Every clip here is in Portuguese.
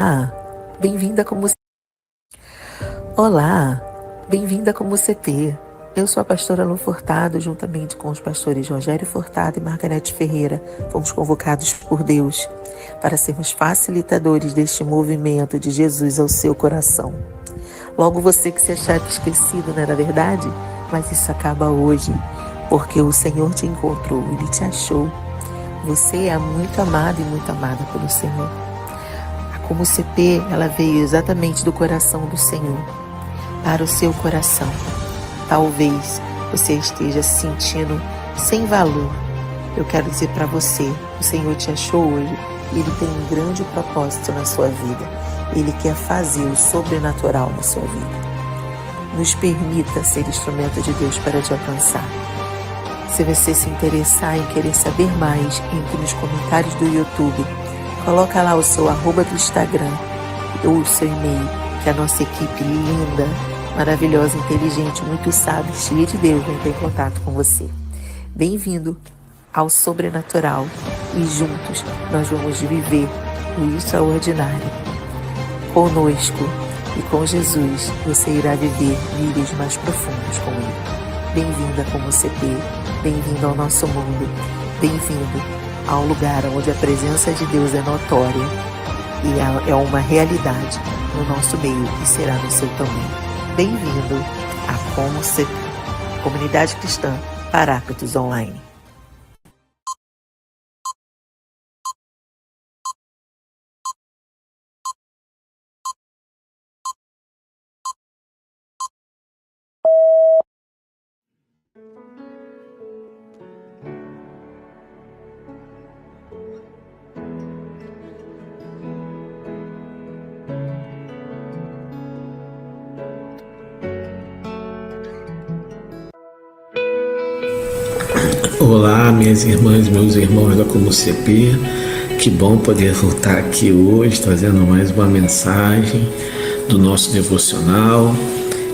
Ah, bem-vinda como Olá, bem-vinda como CT. Eu sou a pastora Lu Furtado, juntamente com os pastores Rogério Furtado e Margarete Ferreira, fomos convocados por Deus para sermos facilitadores deste movimento de Jesus ao seu coração. Logo você que se achava esquecido, não era verdade? Mas isso acaba hoje, porque o Senhor te encontrou, Ele te achou. Você é muito amado e muito amada pelo Senhor. Como CP, ela veio exatamente do coração do Senhor, para o seu coração. Talvez você esteja se sentindo sem valor. Eu quero dizer para você, o Senhor te achou hoje e Ele tem um grande propósito na sua vida. Ele quer fazer o sobrenatural na sua vida. Nos permita ser instrumento de Deus para te alcançar. Se você se interessar em querer saber mais, entre nos comentários do YouTube. Coloca lá o seu @ do Instagram ou o seu e-mail, que a nossa equipe linda, maravilhosa, inteligente, muito sábia, cheia de Deus, vai entrar em contato com você. Bem-vindo ao Sobrenatural e juntos nós vamos viver o extraordinário. Conosco e com Jesus você irá viver níveis mais profundos com Ele. Bem-vinda como CP, bem-vindo ao nosso mundo, bem-vindo ao lugar onde a presença de Deus é notória e é uma realidade no nosso meio e será no seu também. Bem-vindo a Como CP, Comunidade Cristã Paráclitos Online. Olá, minhas irmãs e meus irmãos da Como CP, que bom poder voltar aqui hoje trazendo mais uma mensagem do nosso devocional.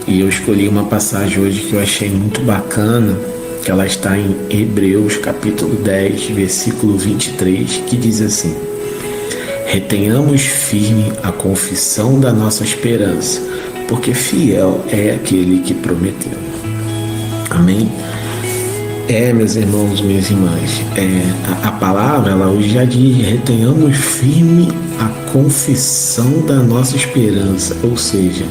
E eu escolhi uma passagem hoje que eu achei muito bacana, que ela está em Hebreus capítulo 10, versículo 23, que diz assim: retenhamos firme a confissão da nossa esperança, porque fiel é aquele que prometeu. Amém? Meus irmãos, minhas irmãs, a palavra, ela hoje já diz: retenhamos firme a confissão da nossa esperança, ou seja,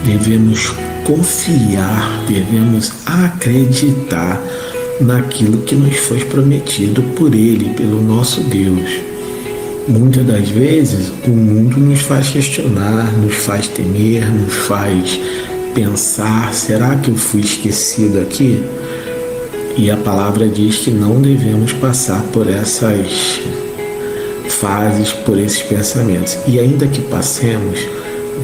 devemos confiar, devemos acreditar naquilo que nos foi prometido por Ele, pelo nosso Deus. Muitas das vezes o mundo nos faz questionar, nos faz temer, nos faz pensar: será que eu fui esquecido aqui? E a palavra diz que não devemos passar por essas fases, por esses pensamentos. E ainda que passemos,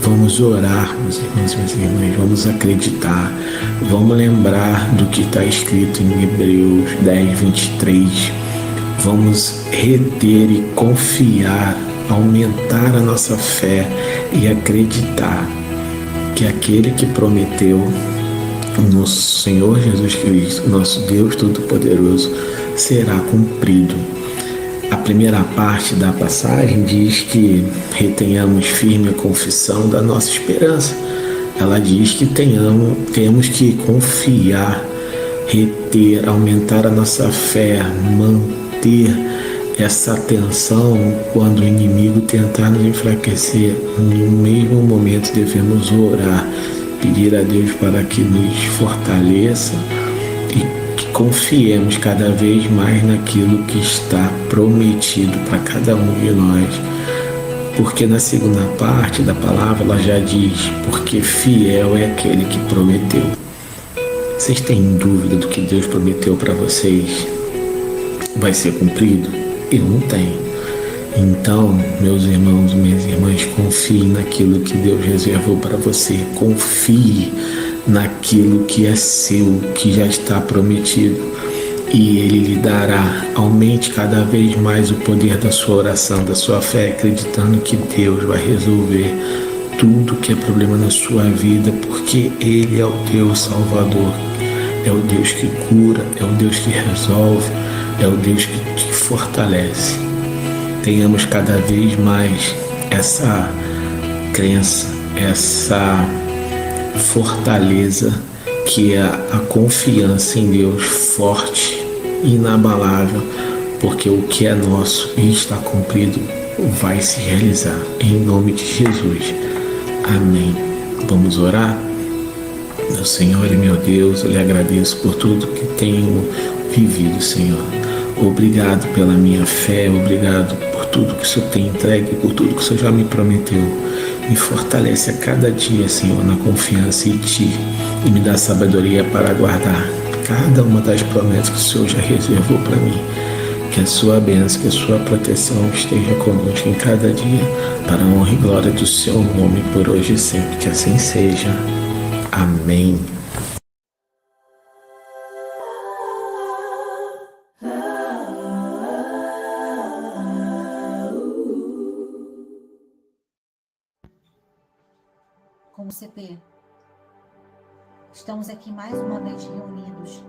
vamos orar, meus irmãos e minhas irmãs, vamos acreditar, vamos lembrar do que está escrito em Hebreus 10, 23. Vamos reter e confiar, aumentar a nossa fé e acreditar que aquele que prometeu, o nosso Senhor Jesus Cristo, nosso Deus Todo-Poderoso, será cumprido. A primeira parte da passagem diz que retenhamos firme a confissão da nossa esperança. Ela diz que temos que confiar, reter, aumentar a nossa fé, manter essa atenção quando o inimigo tentar nos enfraquecer. No mesmo momento devemos orar, pedir a Deus para que nos fortaleça e que confiemos cada vez mais naquilo que está prometido para cada um de nós. Porque na segunda parte da palavra ela já diz: porque fiel é aquele que prometeu. Vocês têm dúvida do que Deus prometeu para vocês vai ser cumprido? Eu não tenho. Então, meus irmãos, minhas irmãs, confie naquilo que Deus reservou para você. Confie naquilo que é seu, que já está prometido. E Ele lhe dará. Aumente cada vez mais o poder da sua oração, da sua fé, acreditando que Deus vai resolver tudo que é problema na sua vida, porque Ele é o Deus Salvador. É o Deus que cura, é o Deus que resolve, é o Deus que te fortalece. Tenhamos cada vez mais essa crença, essa fortaleza que é a confiança em Deus forte, inabalável, porque o que é nosso e está cumprido vai se realizar, em nome de Jesus. Amém. Vamos orar? Meu Senhor e meu Deus, eu lhe agradeço por tudo que tenho vivido, Senhor. Obrigado pela minha fé, obrigado por tudo que o Senhor tem entregue, por tudo que o Senhor já me prometeu. Me fortalece a cada dia, Senhor, na confiança em Ti e me dá sabedoria para aguardar cada uma das promessas que o Senhor já reservou para mim. Que a sua bênção, que a sua proteção esteja conosco em cada dia, para a honra e glória do seu nome, por hoje e sempre. Que assim seja. Amém. Como CP, estamos aqui mais uma vez reunidos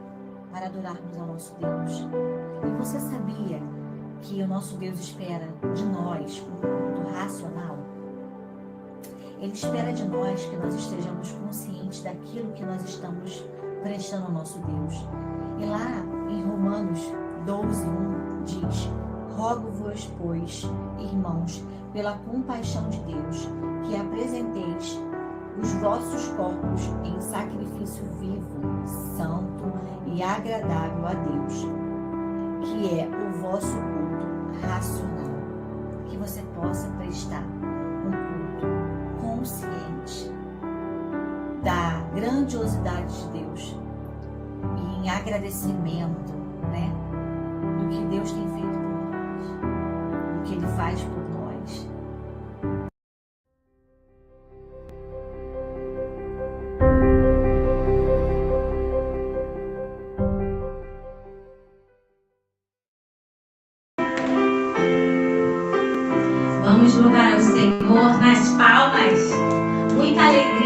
para adorarmos ao nosso Deus. E você sabia que o nosso Deus espera de nós um culto racional? Ele espera de nós que nós estejamos conscientes daquilo que nós estamos prestando ao nosso Deus. E lá em Romanos 12:1 diz: rogo-vos, pois, irmãos, pela compaixão de Deus, que apresenteis os vossos corpos em sacrifício vivo, santo e agradável a Deus, que é o vosso culto racional. Que você possa prestar um culto consciente da grandiosidade de Deus e em agradecimento, né, do que Deus tem feito por nós, do que Ele faz por nós. Vamos louvar ao Senhor nas palmas, muita alegria.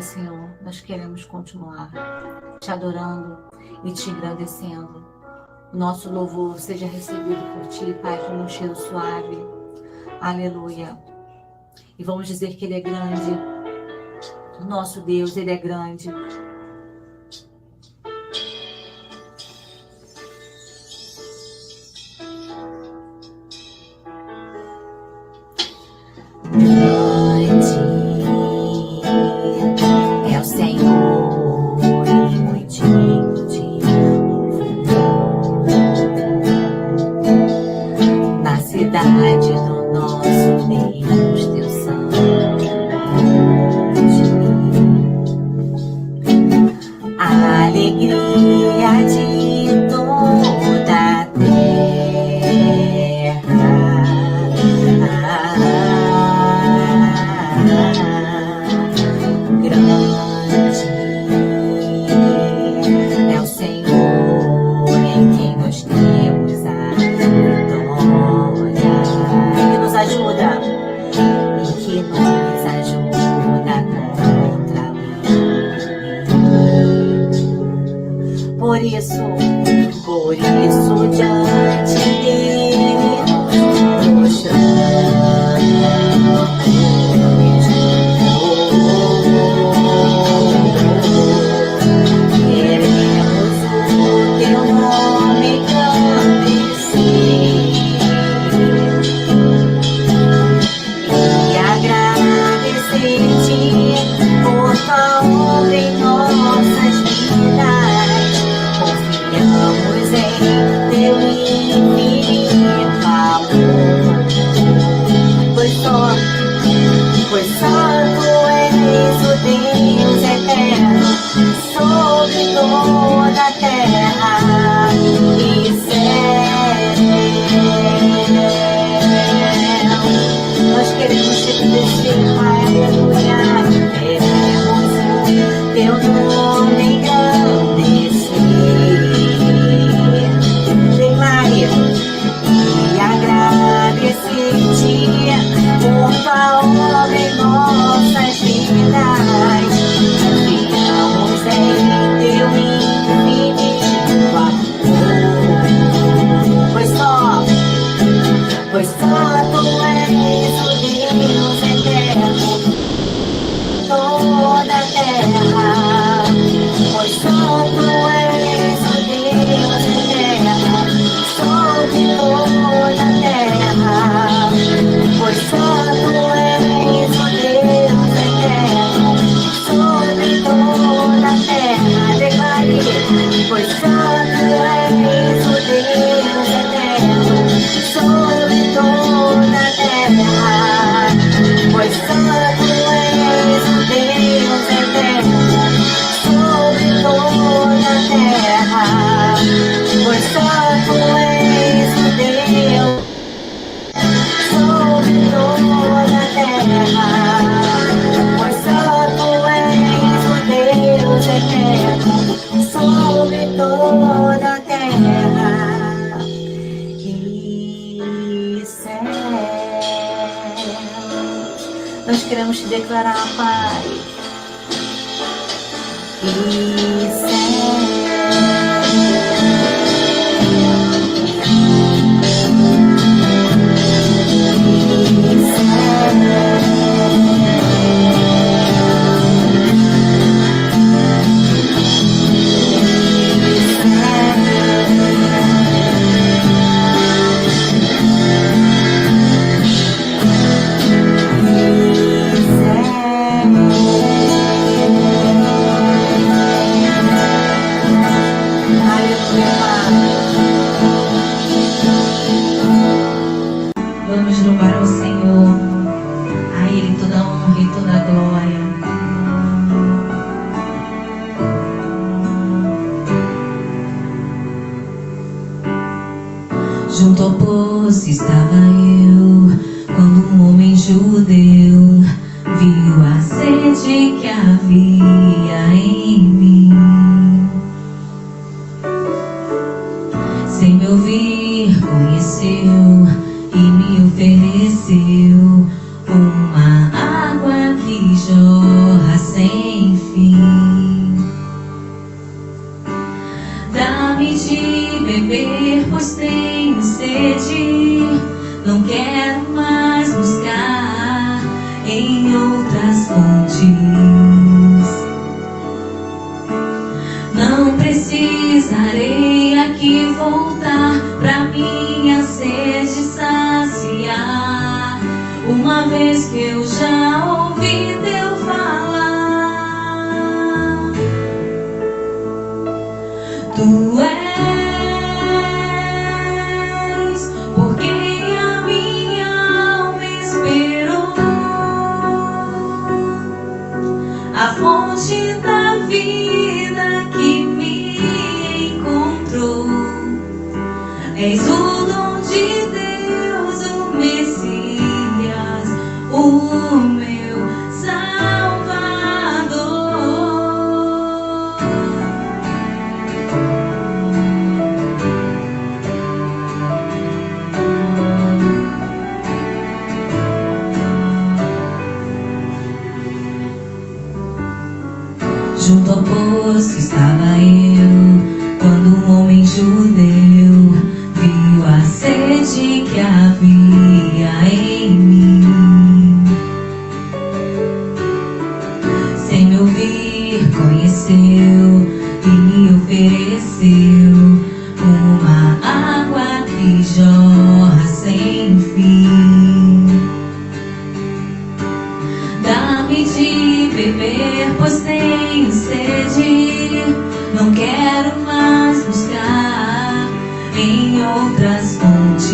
Senhor, nós queremos continuar te adorando e te agradecendo. O nosso louvor seja recebido por ti, Pai, como um cheiro suave. Aleluia. E vamos dizer que Ele é grande. O nosso Deus, Ele é grande. É o Senhor e muito digno de louvor. Na cidade do nosso Deus, teu santo monte. A alegria de toda a é o Senhor em quem nós temos a vitória, que nos ajuda e que nos ajuda contra o inimigo. Por isso diante dele nos pois só tu és o Deus eterno sobre toda a terra e céu. Nós queremos te agradecer, Pai, aleluia. Queremos teu nome engrandecer. Declare e agradecer-te por tua obra em nossas vidas. Confiamos em teu infinito amor. Pois só tu és o Deus eterno, toda a terra. Pois só tu és o Deus eterno, sobre toda a terra. Pois só tu és o Deus eterno, sobre toda a terra. Declare, pois só tu és o Deus eterno, sobre toda a terra. Pois só tu és o Deus eterno, sobre toda a terra. Pois só tu és o Deus sobre toda a terra. Pois só tu és o Deus eterno sobre toda a terra e céu. Nós queremos te declarar, Pai, e céu. Vamos louvar ao Senhor, a Ele toda a honra e toda a glória. Junto ao poço estava eu, quando um homem judeu viu a sede que havia em mim. Sem me ouvir, conheceu e me ofereceu uma água que jorra sem fonte da vida que me encontrou. És o dom de Deus, o Messias, o meu Salvador. Junto ao poço estava eu, quando um homem judeu viu a sede que havia em mim. Sem me ouvir, conheceu e me ofereceu uma água que jorra sem fim. Dá-me de beber, pois tenho sede. Não quero mais buscar em outras fontes.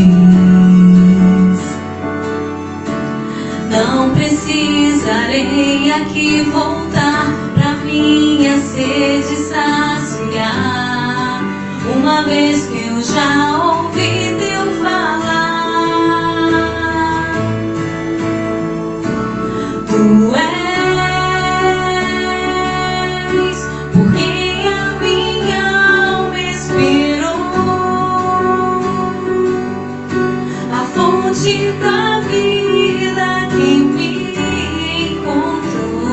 Não precisarei aqui voltar pra minha sede saciar, uma vez que eu já ouvi teu falar. Tu és por quem a minha alma esperou, a fonte da vida que me encontrou.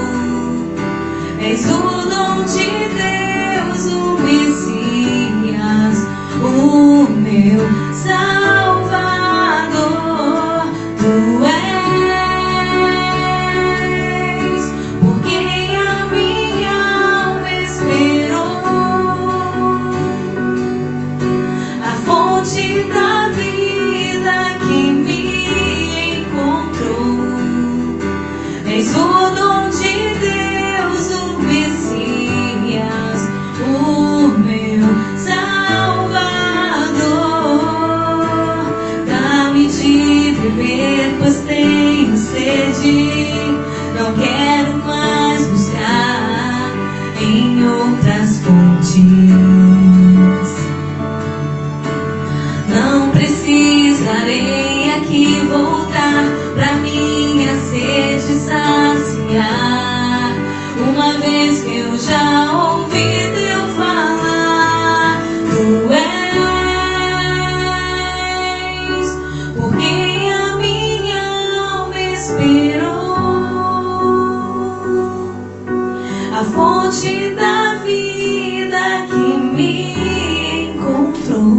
És o dom de Deus, o Messias, o meu Salvador. Tu és por quem a minha alma esperou, a fonte da vida que me encontrou. És o dom de Deus, o Messias, o meu Salvador. Dá-me de beber, pois tenho sede. Não quero mais buscar em outras fontes. Não precisarei aqui voltar pra minha sede saciar, uma vez que eu já ouvi teu falar. Tu és por quem a minha alma esperou, a fonte da vida que me encontrou.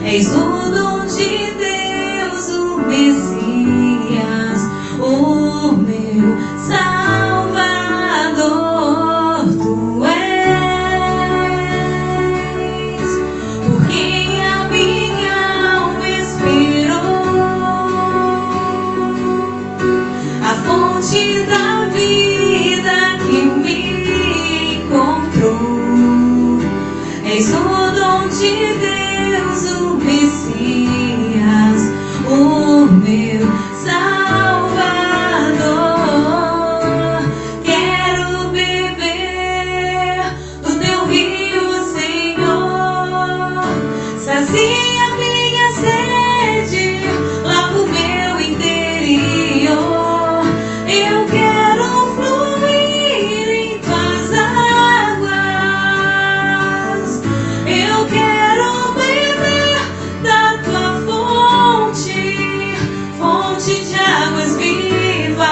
És o dom de Deus, o Messias, o meu Salvador. Tu és por quem a minha alma esperou, a fonte da vida que me encontrou. És o dom de Deus, o Messias, o meu Salvador. Quero beber do teu rio, Senhor. Sacia minha sede, lava o meu interior. Eu quero fluir em tuas águas. Eu quero beber da tua fonte, fonte de águas vivas.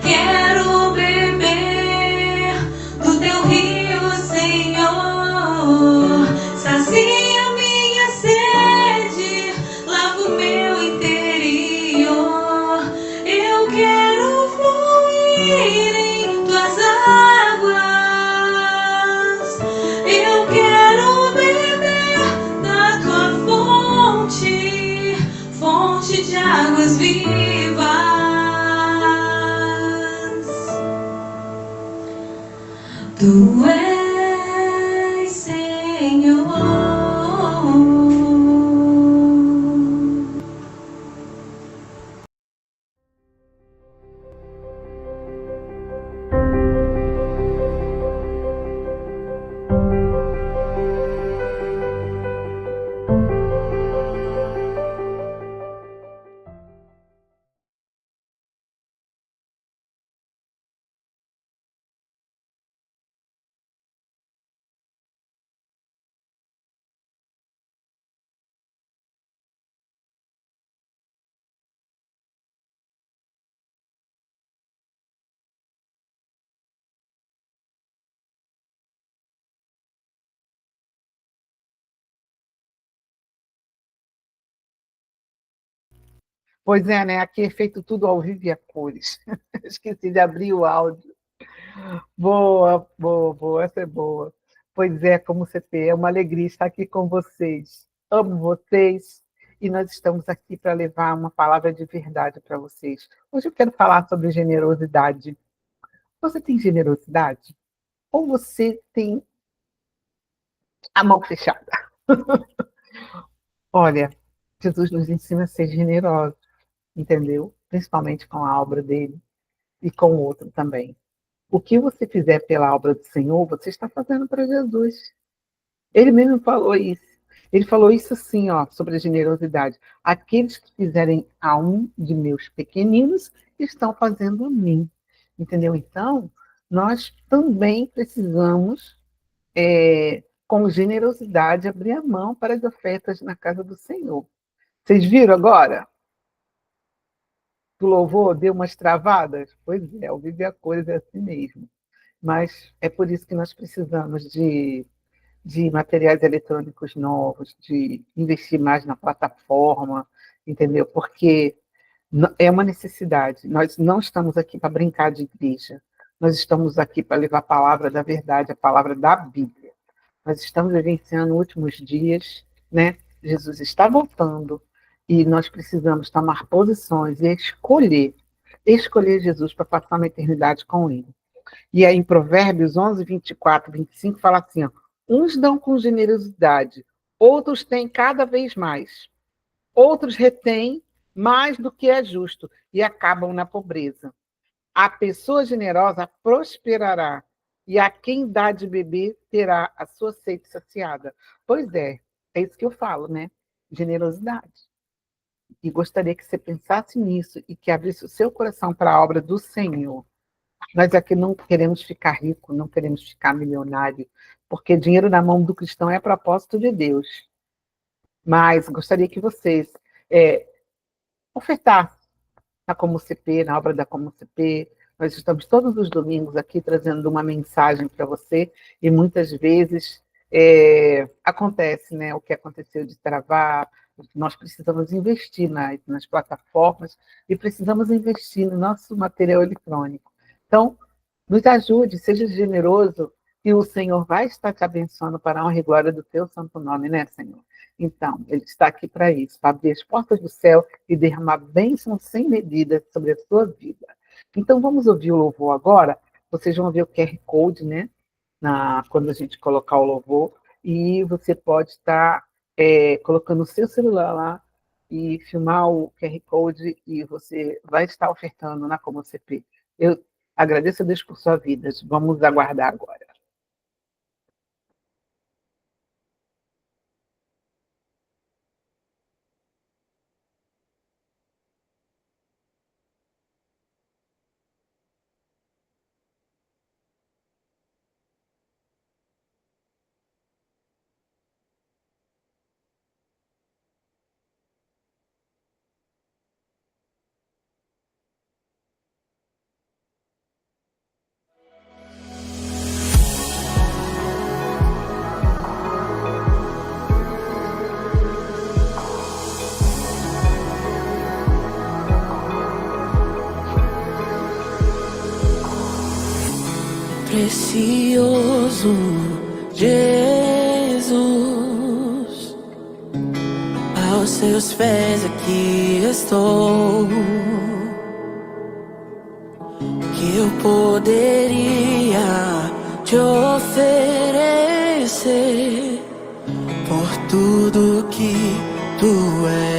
Quero beber do teu rio, Senhor. Sacia minha sede, lava o meu interior. Eu quero fluir em tuas águas. Eu quero beber da tua fonte, fonte de águas vivas. Tu és, Senhor. Pois é, né? Aqui é feito tudo ao vivo e a cores. Esqueci de abrir o áudio. Boa, boa, boa, essa é boa. Pois é, como você vê, é uma alegria estar aqui com vocês. Amo vocês e nós estamos aqui para levar uma palavra de verdade para vocês. Hoje eu quero falar sobre generosidade. Você tem generosidade? Ou você tem a mão fechada? Olha, Jesus nos ensina a ser generosos, entendeu? Principalmente com a obra dele e com o outro também. O que você fizer pela obra do Senhor, você está fazendo para Jesus. Ele mesmo falou isso. Ele falou isso assim, ó, sobre a generosidade. Aqueles que fizerem a um de meus pequeninos, estão fazendo a mim. Entendeu? Então, nós também precisamos, com generosidade, abrir a mão para as ofertas na casa do Senhor. Vocês viram agora? O louvor deu umas travadas? Pois é, o Viver a Cores é assim mesmo. Mas é por isso que nós precisamos de materiais eletrônicos novos, de investir mais na plataforma, entendeu? Porque é uma necessidade. Nós não estamos aqui para brincar de igreja. Nós estamos aqui para levar a palavra da verdade, a palavra da Bíblia. Nós estamos vivenciando últimos dias, né? Jesus está voltando e nós precisamos tomar posições e escolher Jesus para passar uma eternidade com ele. E aí em Provérbios 11, 24, 25 fala assim, ó, uns dão com generosidade, outros têm cada vez mais, outros retêm mais do que é justo e acabam na pobreza. A pessoa generosa prosperará e a quem dá de beber terá a sua sede saciada. Pois é isso que eu falo, né? Generosidade. E gostaria que você pensasse nisso e que abrisse o seu coração para a obra do Senhor. Nós aqui não queremos ficar rico, não queremos ficar milionário, porque dinheiro na mão do cristão é propósito de Deus. Mas gostaria que vocês ofertassem na Como CP, na obra da Como CP. Nós estamos todos os domingos aqui trazendo uma mensagem para você e muitas vezes acontece, né, o que aconteceu de travar. Nós precisamos investir nas plataformas e precisamos investir no nosso material eletrônico. Então, nos ajude, seja generoso, e o Senhor vai estar te abençoando para a honra e glória do teu santo nome, né, Senhor? Então, Ele está aqui para isso, para abrir as portas do céu e derramar bênçãos sem medida sobre a sua vida. Então, vamos ouvir o louvor agora. Vocês vão ver o QR Code, né? Quando a gente colocar o louvor, e você pode estar colocando o seu celular lá e filmar o QR Code e você vai estar ofertando na Como CP. Eu agradeço a Deus por sua vida. Vamos aguardar agora. Precioso Jesus, aos seus pés aqui estou. Que eu poderia te oferecer por tudo que tu és.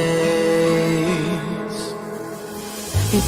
E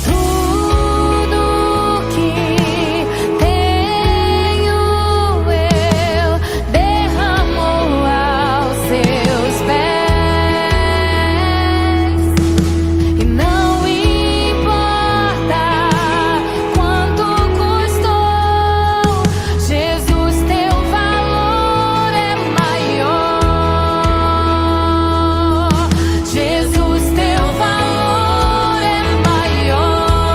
Jesus, teu valor é maior.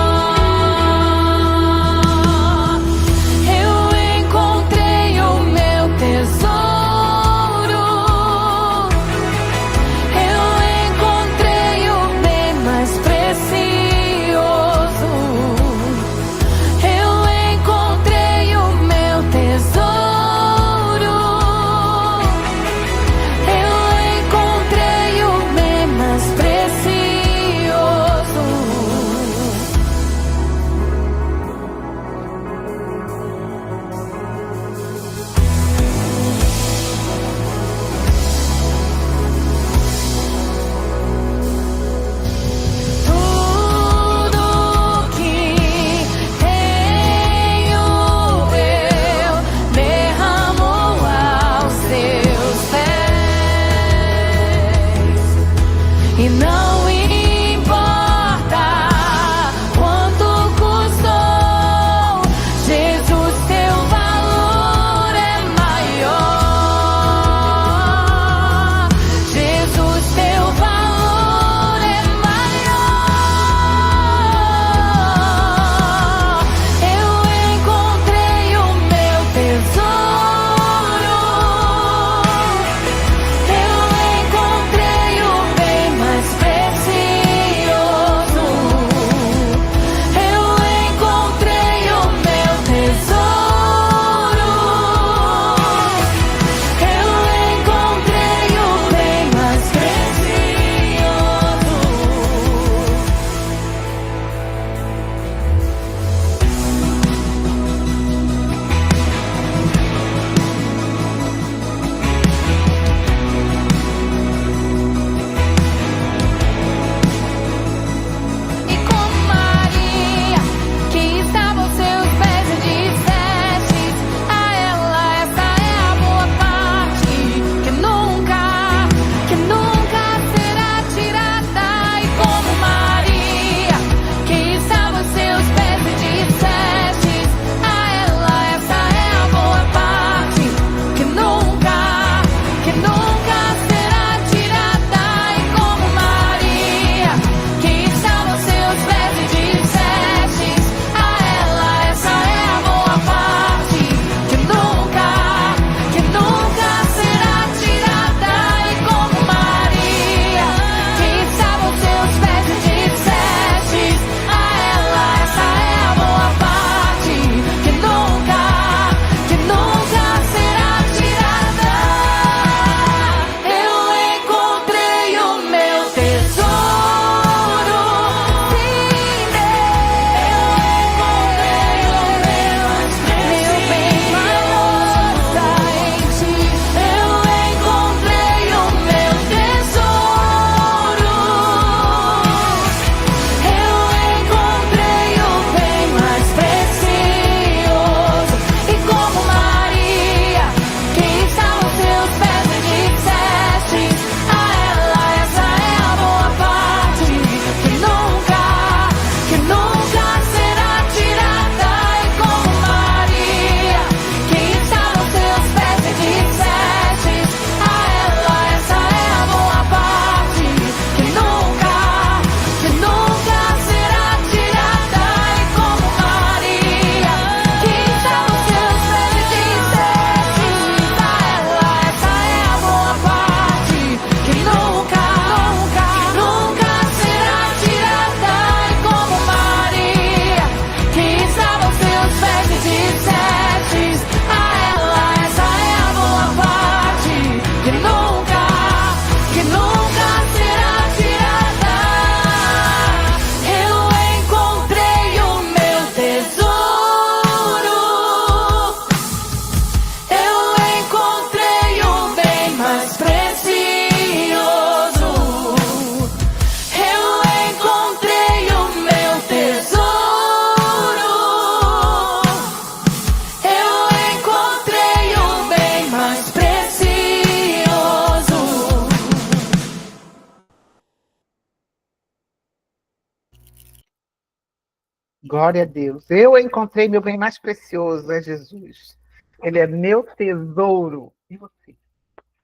Glória a Deus. Eu encontrei meu bem mais precioso, é Jesus. Ele é meu tesouro. E você?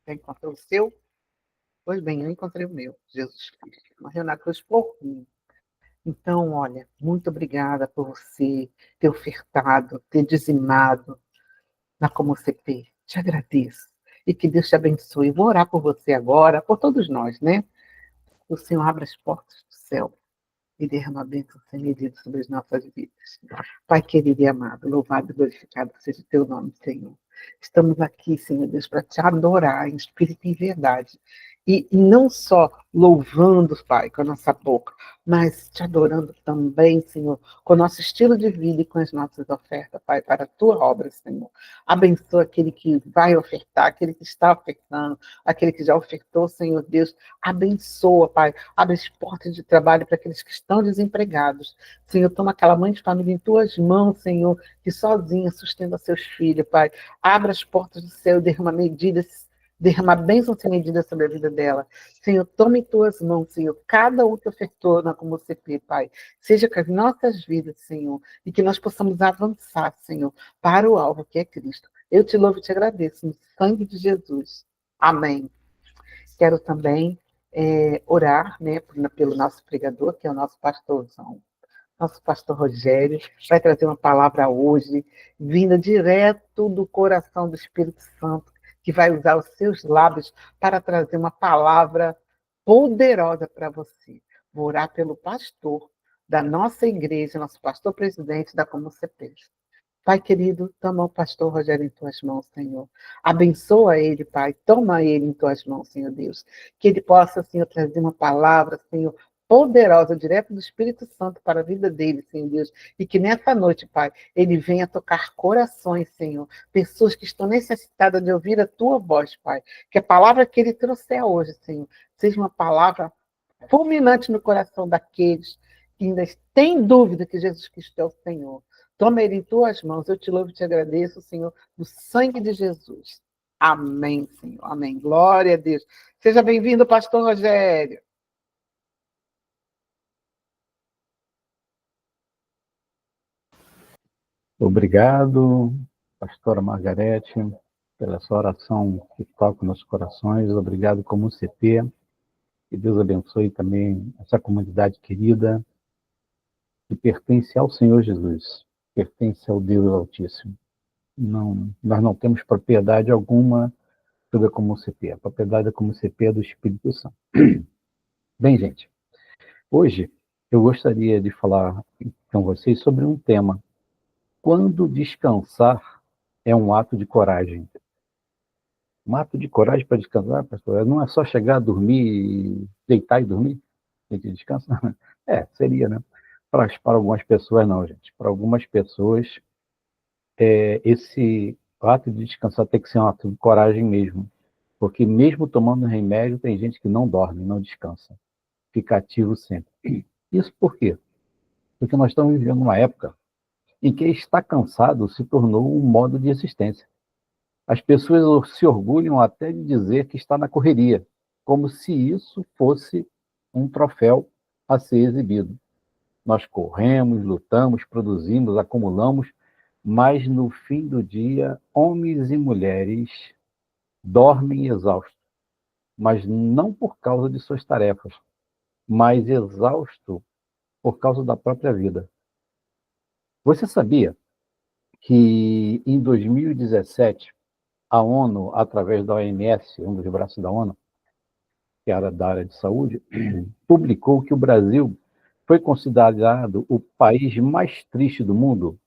Já encontrou o seu? Pois bem, eu encontrei o meu, Jesus Cristo. Morreu na cruz por mim. Então, olha, muito obrigada por você ter ofertado, ter dizimado na Como CP. Te agradeço. E que Deus te abençoe. Vou orar por você agora, por todos nós, né? O Senhor abra as portas do céu e derrama a bênção sem medida sobre as nossas vidas. Pai querido e amado, louvado e glorificado seja o teu nome, Senhor. Estamos aqui, Senhor Deus, para te adorar em espírito e em verdade. E não só louvando, Pai, com a nossa boca, mas te adorando também, Senhor, com o nosso estilo de vida e com as nossas ofertas, Pai, para a tua obra, Senhor. Abençoa aquele que vai ofertar, aquele que está ofertando, aquele que já ofertou, Senhor Deus. Abençoa, Pai. Abre as portas de trabalho para aqueles que estão desempregados. Senhor, toma aquela mãe de família em tuas mãos, Senhor, que sozinha sustenta seus filhos, Pai. Abra as portas do céu, derrama medidas, derrama bênção sem medida sobre a vida dela. Senhor, toma em tuas mãos, Senhor, cada um que ofertou na Como CP, Pai. Seja com as nossas vidas, Senhor, e que nós possamos avançar, Senhor, para o alvo que é Cristo. Eu te louvo e te agradeço, no sangue de Jesus. Amém. Quero também orar, né, pelo nosso pregador, que é o nosso pastorzão. Nosso pastor Rogério vai trazer uma palavra hoje, vinda direto do coração do Espírito Santo, que vai usar os seus lábios para trazer uma palavra poderosa para você. Vou orar pelo pastor da nossa igreja, nosso pastor presidente da Como CP. Pai querido, toma o pastor Rogério em tuas mãos, Senhor. Abençoa ele, Pai. Toma ele em tuas mãos, Senhor Deus. Que ele possa, Senhor, trazer uma palavra, Senhor, poderosa, direto do Espírito Santo para a vida dele, Senhor Deus. E que nessa noite, Pai, ele venha tocar corações, Senhor. Pessoas que estão necessitadas de ouvir a tua voz, Pai. Que a palavra que ele trouxer hoje, Senhor, seja uma palavra fulminante no coração daqueles que ainda têm dúvida que Jesus Cristo é o Senhor. Toma ele em tuas mãos. Eu te louvo e te agradeço, Senhor, no sangue de Jesus. Amém, Senhor. Amém. Glória a Deus. Seja bem-vindo, pastor Rogério. Obrigado, pastora Margarete, pela sua oração que toca nos corações. Obrigado, como CP. Que Deus abençoe também essa comunidade querida que pertence ao Senhor Jesus, pertence ao Deus Altíssimo. Nós não temos propriedade alguma sobre a Como CP. A propriedade da Como CP é do Espírito Santo. Bem, gente, hoje eu gostaria de falar com vocês sobre um tema. Quando descansar é um ato de coragem. Um ato de coragem para descansar, pastor, não é só chegar, dormir, deitar e dormir? Tem que descansar? Seria, né? Para algumas pessoas, não, gente. Para algumas pessoas, esse ato de descansar tem que ser um ato de coragem mesmo. Porque mesmo tomando remédio, tem gente que não dorme, não descansa. Fica ativo sempre. Isso por quê? Porque nós estamos vivendo uma época em que estar cansado se tornou um modo de existência. As pessoas se orgulham até de dizer que está na correria, como se isso fosse um troféu a ser exibido. Nós corremos, lutamos, produzimos, acumulamos, mas no fim do dia, homens e mulheres dormem exaustos, mas não por causa de suas tarefas, mas exausto por causa da própria vida. Você sabia que em 2017, a ONU, através da OMS, um dos braços da ONU, que era da área de saúde, publicou que o Brasil foi considerado o país mais triste do mundo?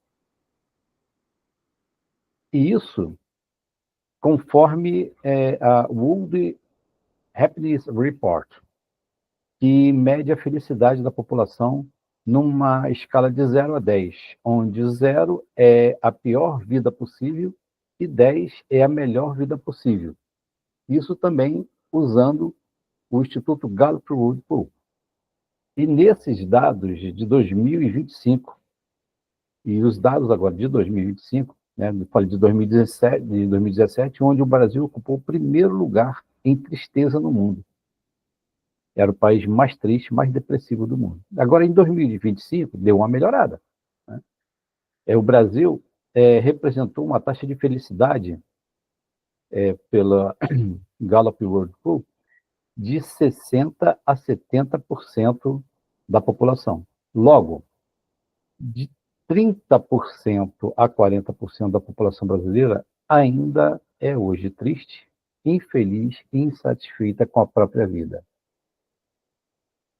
E isso conforme a World Happiness Report, que mede a felicidade da população numa escala de 0 a 10, onde 0 é a pior vida possível e 10 é a melhor vida possível. Isso também usando o Instituto Gallup World Poll. E nesses dados de 2025, e os dados agora de 2025, né, eu falei de 2017, onde o Brasil ocupou o primeiro lugar em tristeza no mundo. Era o país mais triste, mais depressivo do mundo. Agora, em 2025, deu uma melhorada. O Brasil representou uma taxa de felicidade pela Gallup World Poll de 60% a 70% da população. Logo, de 30% a 40% da população brasileira ainda é hoje triste, infeliz e insatisfeita com a própria vida.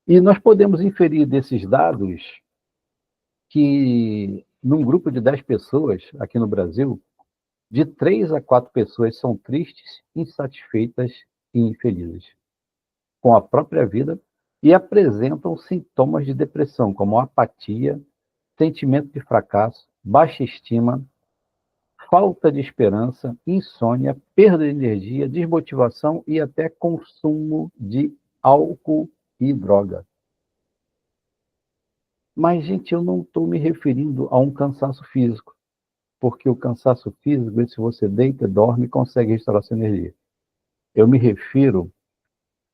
E nós podemos inferir desses dados que, num grupo de 10 pessoas aqui no Brasil, de 3 a 4 pessoas são tristes, insatisfeitas e infelizes com a própria vida e apresentam sintomas de depressão, como apatia, sentimento de fracasso, baixa estima, falta de esperança, insônia, perda de energia, desmotivação e até consumo de álcool e droga. Mas, gente, eu não estou me referindo a um cansaço físico, porque o cansaço físico, se você deita, dorme, consegue restaurar sua energia. Eu me refiro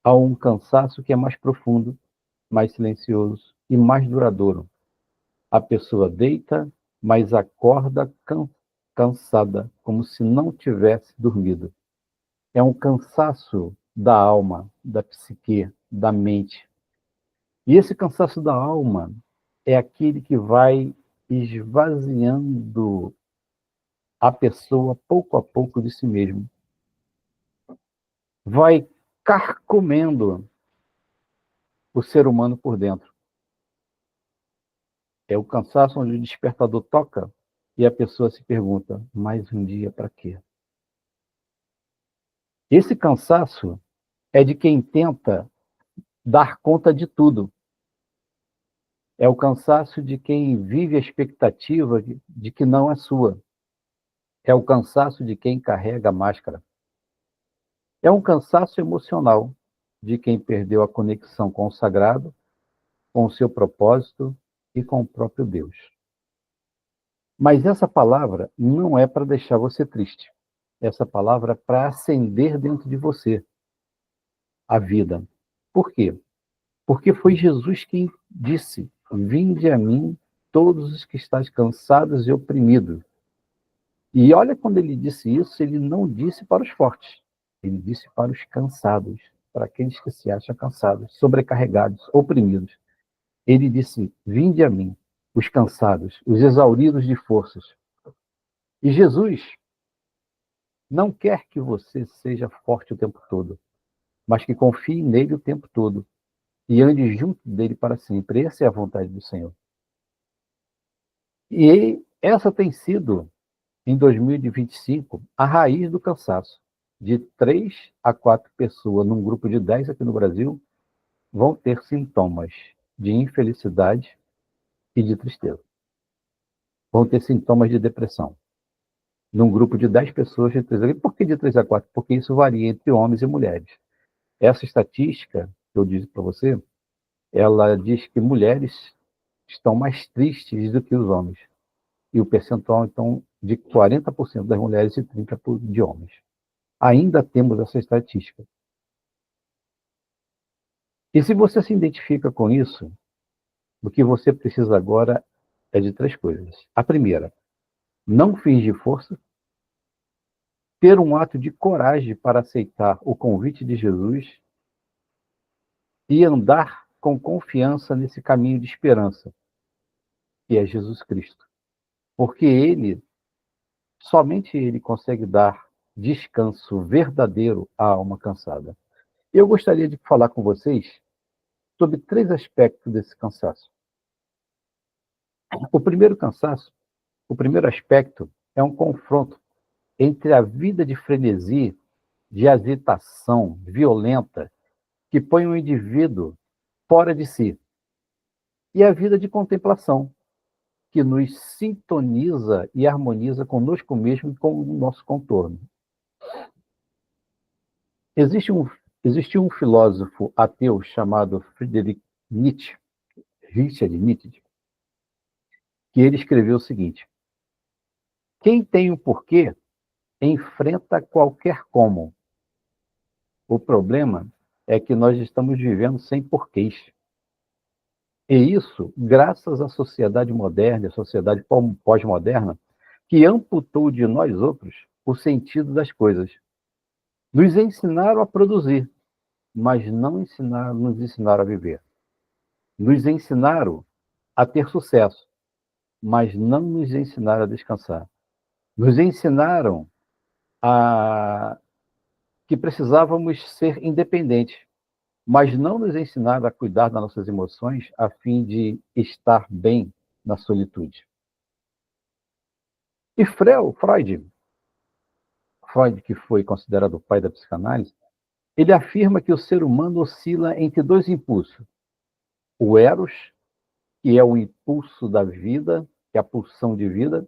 a um cansaço que é mais profundo, mais silencioso e mais duradouro. A pessoa deita, mas acorda cansada, como se não tivesse dormido. É um cansaço da alma, da psique, da mente. E esse cansaço da alma é aquele que vai esvaziando a pessoa pouco a pouco de si mesmo. Vai carcomendo o ser humano por dentro. É o cansaço onde o despertador toca e a pessoa se pergunta, mais um dia para quê? Esse cansaço é de quem tenta dar conta de tudo. É o cansaço de quem vive a expectativa de que não é sua. É o cansaço de quem carrega a máscara. É um cansaço emocional de quem perdeu a conexão com o sagrado, com o seu propósito e com o próprio Deus. Mas essa palavra não é para deixar você triste. Essa palavra é para acender dentro de você a vida. Por quê? Porque foi Jesus quem disse, vinde a mim todos os que estáis cansados e oprimidos. E olha, quando ele disse isso, ele não disse para os fortes. Ele disse para os cansados, para aqueles que se acham cansados, sobrecarregados, oprimidos. Ele disse, vinde a mim, os cansados, os exauridos de forças. E Jesus não quer que você seja forte o tempo todo, mas que confie nele o tempo todo e ande junto dele para sempre. Essa é a vontade do Senhor. E essa tem sido, em 2025, a raiz do cansaço. De 3 a 4 pessoas, num grupo de 10 aqui no Brasil, vão ter sintomas de infelicidade e de tristeza. Vão ter sintomas de depressão. Num grupo de 10 pessoas, de 3 a 4. Por que de 3 a 4? Porque isso varia entre homens e mulheres. Essa estatística que eu disse para você, ela diz que mulheres estão mais tristes do que os homens. E o percentual, então, de 40% das mulheres e 30% de homens. Ainda temos essa estatística. E se você se identifica com isso, o que você precisa agora é de 3 coisas. A primeira, não fingir força, ter um ato de coragem para aceitar o convite de Jesus e andar com confiança nesse caminho de esperança, que é Jesus Cristo. Porque somente Ele consegue dar descanso verdadeiro à alma cansada. Eu gostaria de falar com vocês sobre 3 aspectos desse cansaço. O primeiro aspecto é um confronto entre a vida de frenesi, de agitação violenta, que põe o indivíduo fora de si, e a vida de contemplação, que nos sintoniza e harmoniza conosco mesmo e com o nosso contorno. Existiu um filósofo ateu chamado Friedrich Nietzsche, Richard Nietzsche, que ele escreveu o seguinte: quem tem o porquê enfrenta qualquer como. O problema é que nós estamos vivendo sem porquês. E isso graças à sociedade moderna, à sociedade pós-moderna, que amputou de nós outros o sentido das coisas. Nos ensinaram a produzir, mas não nos ensinaram a viver. Nos ensinaram a ter sucesso, mas não nos ensinaram a descansar. Nos ensinaram que precisávamos ser independentes, mas não nos ensinaram a cuidar das nossas emoções a fim de estar bem na solitude. E Freud, que foi considerado o pai da psicanálise, ele afirma que o ser humano oscila entre dois impulsos. O eros, que é o impulso da vida, que é a pulsão de vida,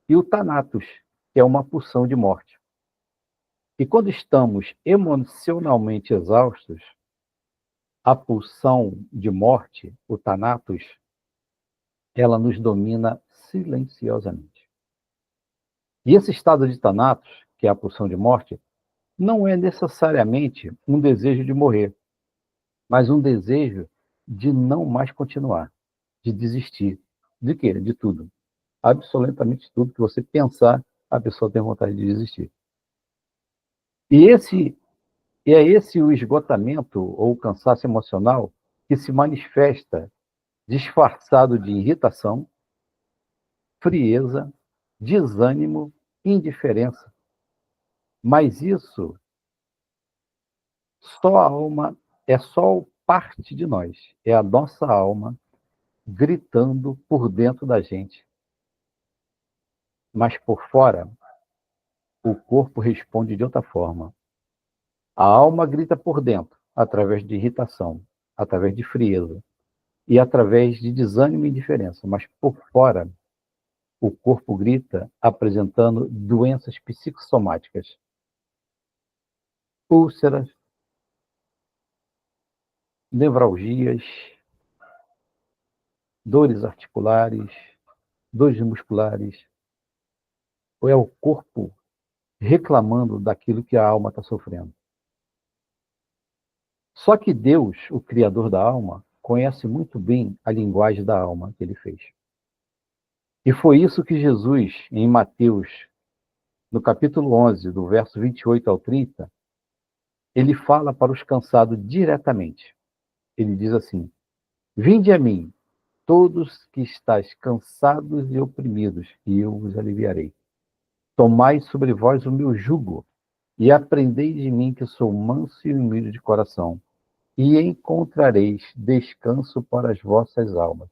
e o thanatos, que é uma pulsão de morte. E quando estamos emocionalmente exaustos, a pulsão de morte, o thanatos, ela nos domina silenciosamente. E esse estado de thanatos, que é a pulsão de morte, não é necessariamente um desejo de morrer, mas um desejo de não mais continuar, de desistir. De quê? De tudo. Absolutamente tudo que você pensar, a pessoa tem vontade de desistir. E é esse o esgotamento ou o cansaço emocional que se manifesta disfarçado de irritação, frieza, desânimo, indiferença. Mas isso é só parte de nós, é a nossa alma gritando por dentro da gente. Mas por fora, o corpo responde de outra forma. A alma grita por dentro, através de irritação, através de frieza e através de desânimo e indiferença. Mas por fora, o corpo grita apresentando doenças psicossomáticas. Úlceras, nevralgias, dores articulares, dores musculares. Ou é o corpo reclamando daquilo que a alma está sofrendo. Só que Deus, o Criador da alma, conhece muito bem a linguagem da alma que ele fez. E foi isso que Jesus, em Mateus, no capítulo 11, do verso 28 ao 30, ele fala para os cansados diretamente. Ele diz assim: vinde a mim, todos que estáis cansados e oprimidos, e eu vos aliviarei. Tomai sobre vós o meu jugo, e aprendei de mim, que sou manso e humilde de coração, e encontrareis descanso para as vossas almas,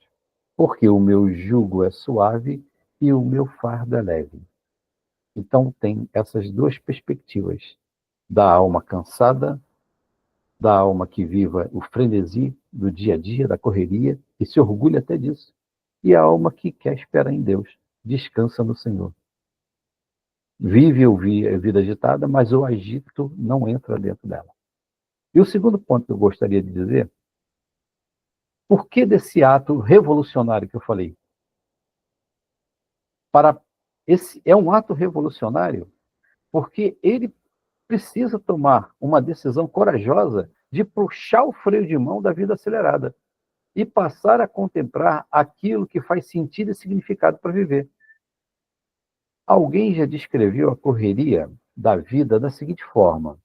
porque o meu jugo é suave e o meu fardo é leve. Então tem essas duas perspectivas, da alma cansada, da alma que viva o frenesi do dia a dia, da correria, e se orgulha até disso, e a alma que quer esperar em Deus, descansa no Senhor. Vive a vida agitada, mas o agito não entra dentro dela. E o segundo ponto que eu gostaria de dizer, por que desse ato revolucionário que eu falei? Esse é um ato revolucionário porque ele precisa tomar uma decisão corajosa de puxar o freio de mão da vida acelerada e passar a contemplar aquilo que faz sentido e significado para viver. Alguém já descreveu a correria da vida da seguinte forma: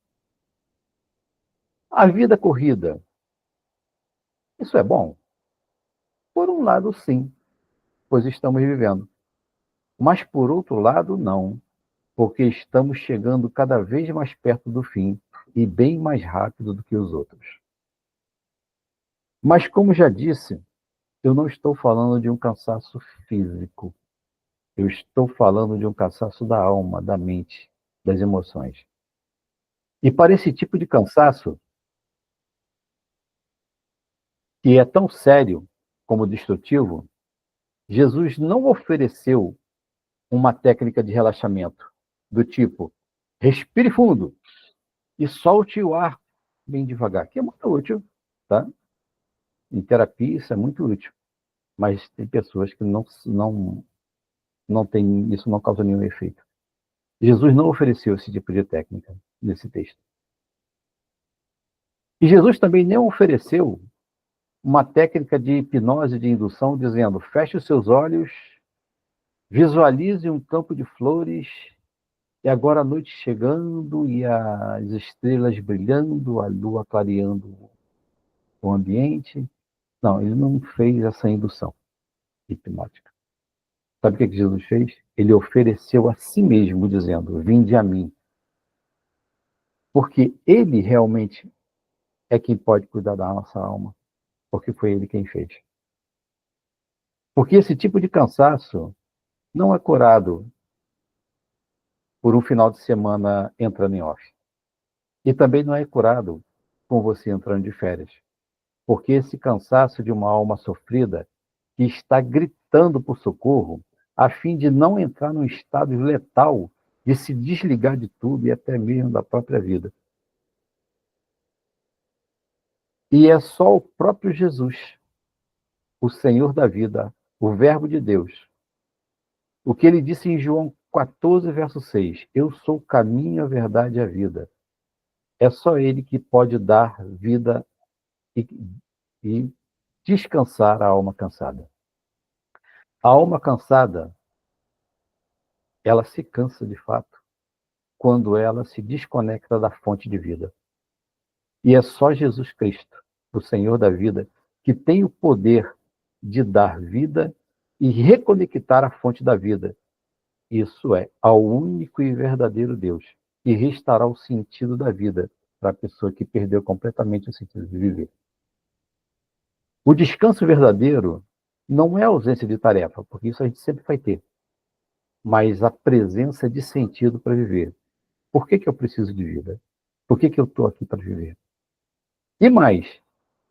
a vida corrida, isso é bom? Por um lado, sim, pois estamos vivendo. Mas, por outro lado, não, porque estamos chegando cada vez mais perto do fim e bem mais rápido do que os outros. Mas, como já disse, eu não estou falando de um cansaço físico. Eu estou falando de um cansaço da alma, da mente, das emoções. E para esse tipo de cansaço, que é tão sério como destrutivo, Jesus não ofereceu uma técnica de relaxamento do tipo: respire fundo e solte o ar bem devagar, que é muito útil, tá? Em terapia isso é muito útil, mas tem pessoas que não tem, isso não causa nenhum efeito. Jesus não ofereceu esse tipo de técnica nesse texto. E Jesus também não ofereceu uma técnica de hipnose, de indução, dizendo: feche os seus olhos, visualize um campo de flores, e agora a noite chegando e as estrelas brilhando, a lua clareando o ambiente. Não, ele não fez essa indução hipnótica. Sabe o que Jesus fez? Ele ofereceu a si mesmo, dizendo: vinde a mim. Porque ele realmente é quem pode cuidar da nossa alma, porque foi ele quem fez. Porque esse tipo de cansaço não é curado por um final de semana entrando em off. E também não é curado com você entrando de férias. Porque esse cansaço de uma alma sofrida que está gritando por socorro, a fim de não entrar num estado letal, de se desligar de tudo e até mesmo da própria vida. E é só o próprio Jesus, o Senhor da vida, o Verbo de Deus. O que ele disse em João 14, verso 6, eu sou o caminho, a verdade e a vida. É só ele que pode dar vida e descansar a alma cansada. A alma cansada, ela se cansa de fato quando ela se desconecta da fonte de vida. E é só Jesus Cristo, o Senhor da vida, que tem o poder de dar vida e reconectar a fonte da vida. Isso é, ao único e verdadeiro Deus, e restaurar o sentido da vida para a pessoa que perdeu completamente o sentido de viver. O descanso verdadeiro não é a ausência de tarefa, porque isso a gente sempre vai ter, mas a presença de sentido para viver. Por que eu preciso de vida? Por que eu estou aqui para viver? E mais,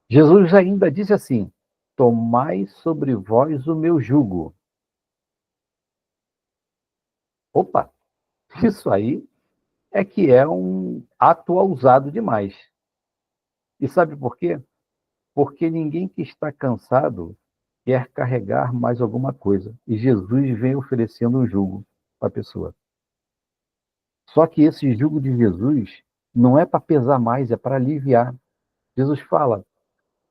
Jesus ainda disse assim: tomai sobre vós o meu jugo. Opa, isso aí é que é um ato ousado demais. E sabe por quê? Porque ninguém que está cansado quer carregar mais alguma coisa. E Jesus vem oferecendo um jugo para a pessoa. Só que esse jugo de Jesus não é para pesar mais, é para aliviar. Jesus fala,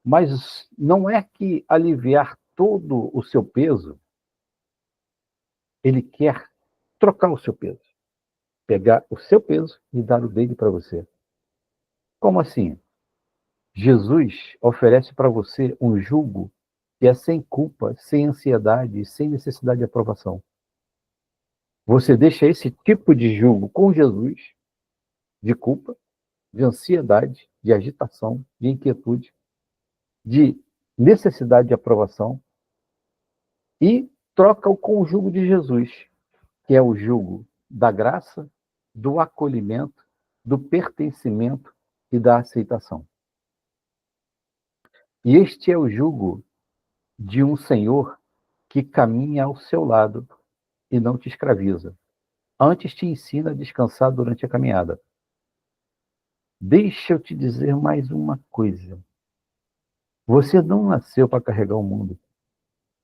mas não é que aliviar todo o seu peso, ele quer trocar o seu peso. Pegar o seu peso e dar o dele para você. Como assim? Jesus oferece para você um jugo que é sem culpa, sem ansiedade, sem necessidade de aprovação. Você deixa esse tipo de jugo com Jesus, de culpa, de ansiedade, de agitação, de inquietude, de necessidade de aprovação, e troca-o com o jugo de Jesus, que é o jugo da graça, do acolhimento, do pertencimento e da aceitação. E este é o jugo de um Senhor que caminha ao seu lado e não te escraviza. Antes te ensina a descansar durante a caminhada. Deixa eu te dizer mais uma coisa. Você não nasceu para carregar o mundo.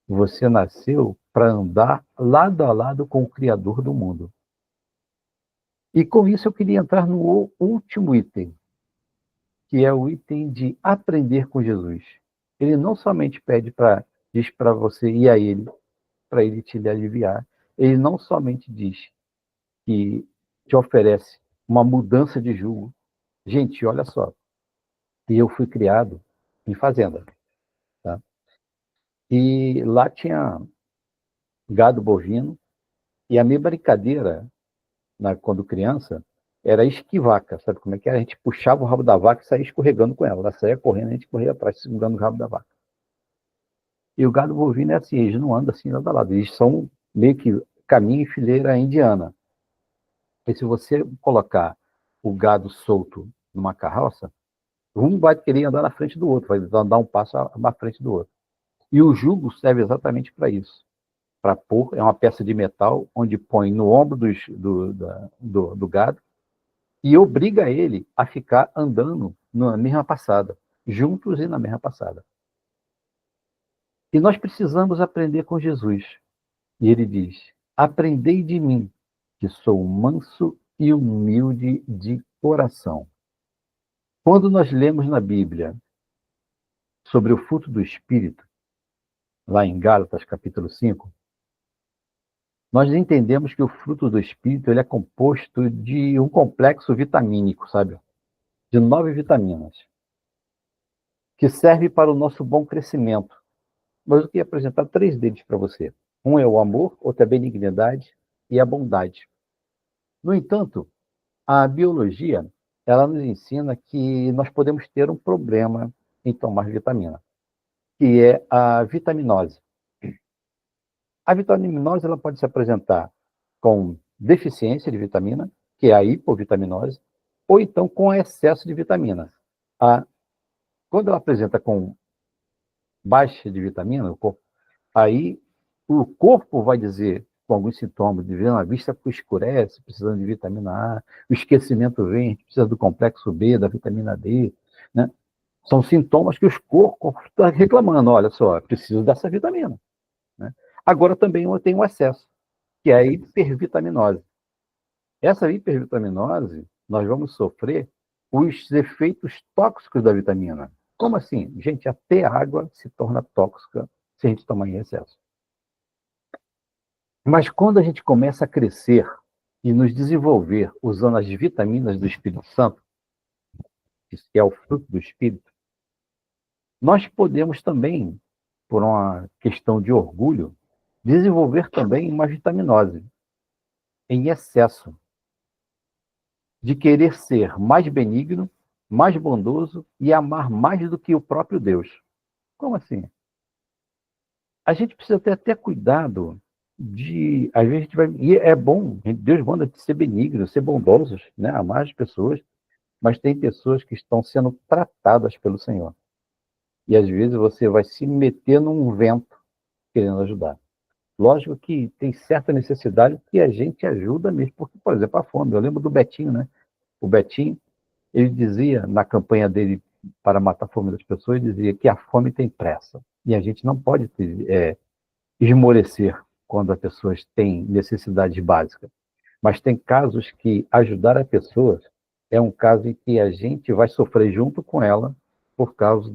Você nasceu para andar lado a lado com o Criador do mundo. E com isso eu queria entrar no último item, que é o item de aprender com Jesus. Ele não somente diz para você ir a ele, para ele te aliviar. Ele não somente diz que te oferece uma mudança de jugo. Gente, olha só. Eu fui criado em fazenda. Tá? E lá tinha gado bovino. E a minha brincadeira, quando criança, era esquivaca. Sabe como é que era? A gente puxava o rabo da vaca e saía escorregando com ela. Ela saía correndo, a gente corria atrás, segurando o rabo da vaca. E o gado bovino é assim, eles não andam assim lado a lado. Eles são meio que caminho em fileira indiana. E se você colocar o gado solto numa carroça, um vai querer andar na frente do outro, vai dar um passo à frente do outro. E o jugo serve exatamente para isso. Para pôr, é uma peça de metal, onde põe no ombro do gado e obriga ele a ficar andando na mesma passada, juntos e na mesma passada. E nós precisamos aprender com Jesus. E ele diz, aprendei de mim, que sou manso e humilde de coração. Quando nós lemos na Bíblia sobre o fruto do Espírito, lá em Gálatas, capítulo 5, nós entendemos que o fruto do Espírito ele é composto de um complexo vitamínico, sabe? De 9 vitaminas, que serve para o nosso bom crescimento. Mas eu queria apresentar 3 deles para você. Um é o amor, outro é a benignidade e a bondade. No entanto, a biologia, ela nos ensina que nós podemos ter um problema em tomar vitamina, que é a vitaminose. A vitaminose ela pode se apresentar com deficiência de vitamina, que é a hipovitaminose, ou então com excesso de vitamina. Quando ela apresenta com baixa de vitamina, aí o corpo vai dizer, com alguns sintomas, a vista escurece, precisando de vitamina A, o esquecimento vem, a gente precisa do complexo B, da vitamina D, né? São sintomas que os corpos estão reclamando, olha só, preciso dessa vitamina, né? Agora também eu tenho um excesso, que é a hipervitaminose. Essa hipervitaminose, nós vamos sofrer os efeitos tóxicos da vitamina. Como assim? Gente, até a água se torna tóxica se a gente tomar em excesso. Mas quando a gente começa a crescer e nos desenvolver usando as vitaminas do Espírito Santo, que é o fruto do Espírito, nós podemos também, por uma questão de orgulho, desenvolver também uma vitaminose em excesso, de querer ser mais benigno, mais bondoso e amar mais do que o próprio Deus. Como assim? A gente precisa ter até cuidado de, às vezes a gente vai, e é bom, Deus manda de ser benigno, ser bondosos, né? Amar as pessoas, mas tem pessoas que estão sendo tratadas pelo Senhor. E às vezes você vai se meter num vento querendo ajudar. Lógico que tem certa necessidade que a gente ajuda mesmo, porque, por exemplo, a fome. Eu lembro do Betinho, né? O Betinho, ele dizia, na campanha dele para matar a fome das pessoas, ele dizia que a fome tem pressa. E a gente não pode esmorecer quando as pessoas têm necessidades básicas. Mas tem casos que ajudar a pessoa é um caso em que a gente vai sofrer junto com ela por causa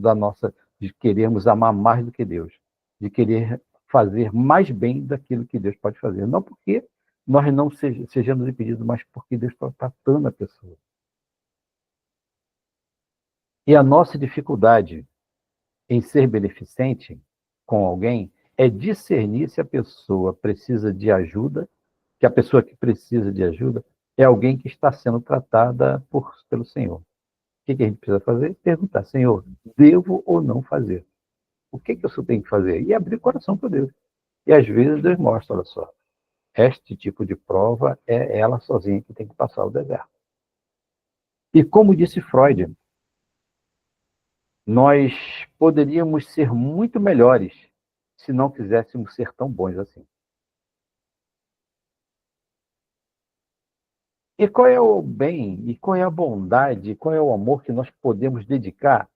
de querermos amar mais do que Deus, de querer fazer mais bem daquilo que Deus pode fazer. Não porque nós não sejamos impedidos, mas porque Deus está tratando a pessoa. E a nossa dificuldade em ser beneficente com alguém é discernir se a pessoa precisa de ajuda, que a pessoa que precisa de ajuda é alguém que está sendo tratada pelo Senhor. O que a gente precisa fazer? Perguntar, Senhor, devo ou não fazer? O que eu tenho que fazer? E abrir o coração para Deus. E às vezes Deus mostra, olha só, este tipo de prova é ela sozinha que tem que passar o deserto. E como disse Freud, nós poderíamos ser muito melhores se não quiséssemos ser tão bons assim. E qual é o bem, e qual é a bondade, e qual é o amor que nós podemos dedicar,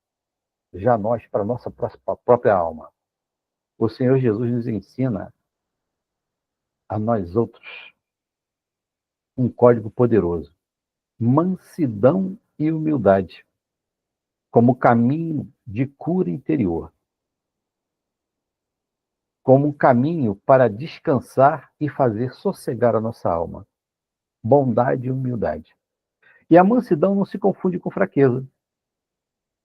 já nós, para a nossa própria alma? O Senhor Jesus nos ensina a nós outros um código poderoso: mansidão e humildade, como caminho de cura interior, como um caminho para descansar e fazer sossegar a nossa alma. Bondade e humildade. E a mansidão não se confunde com fraqueza,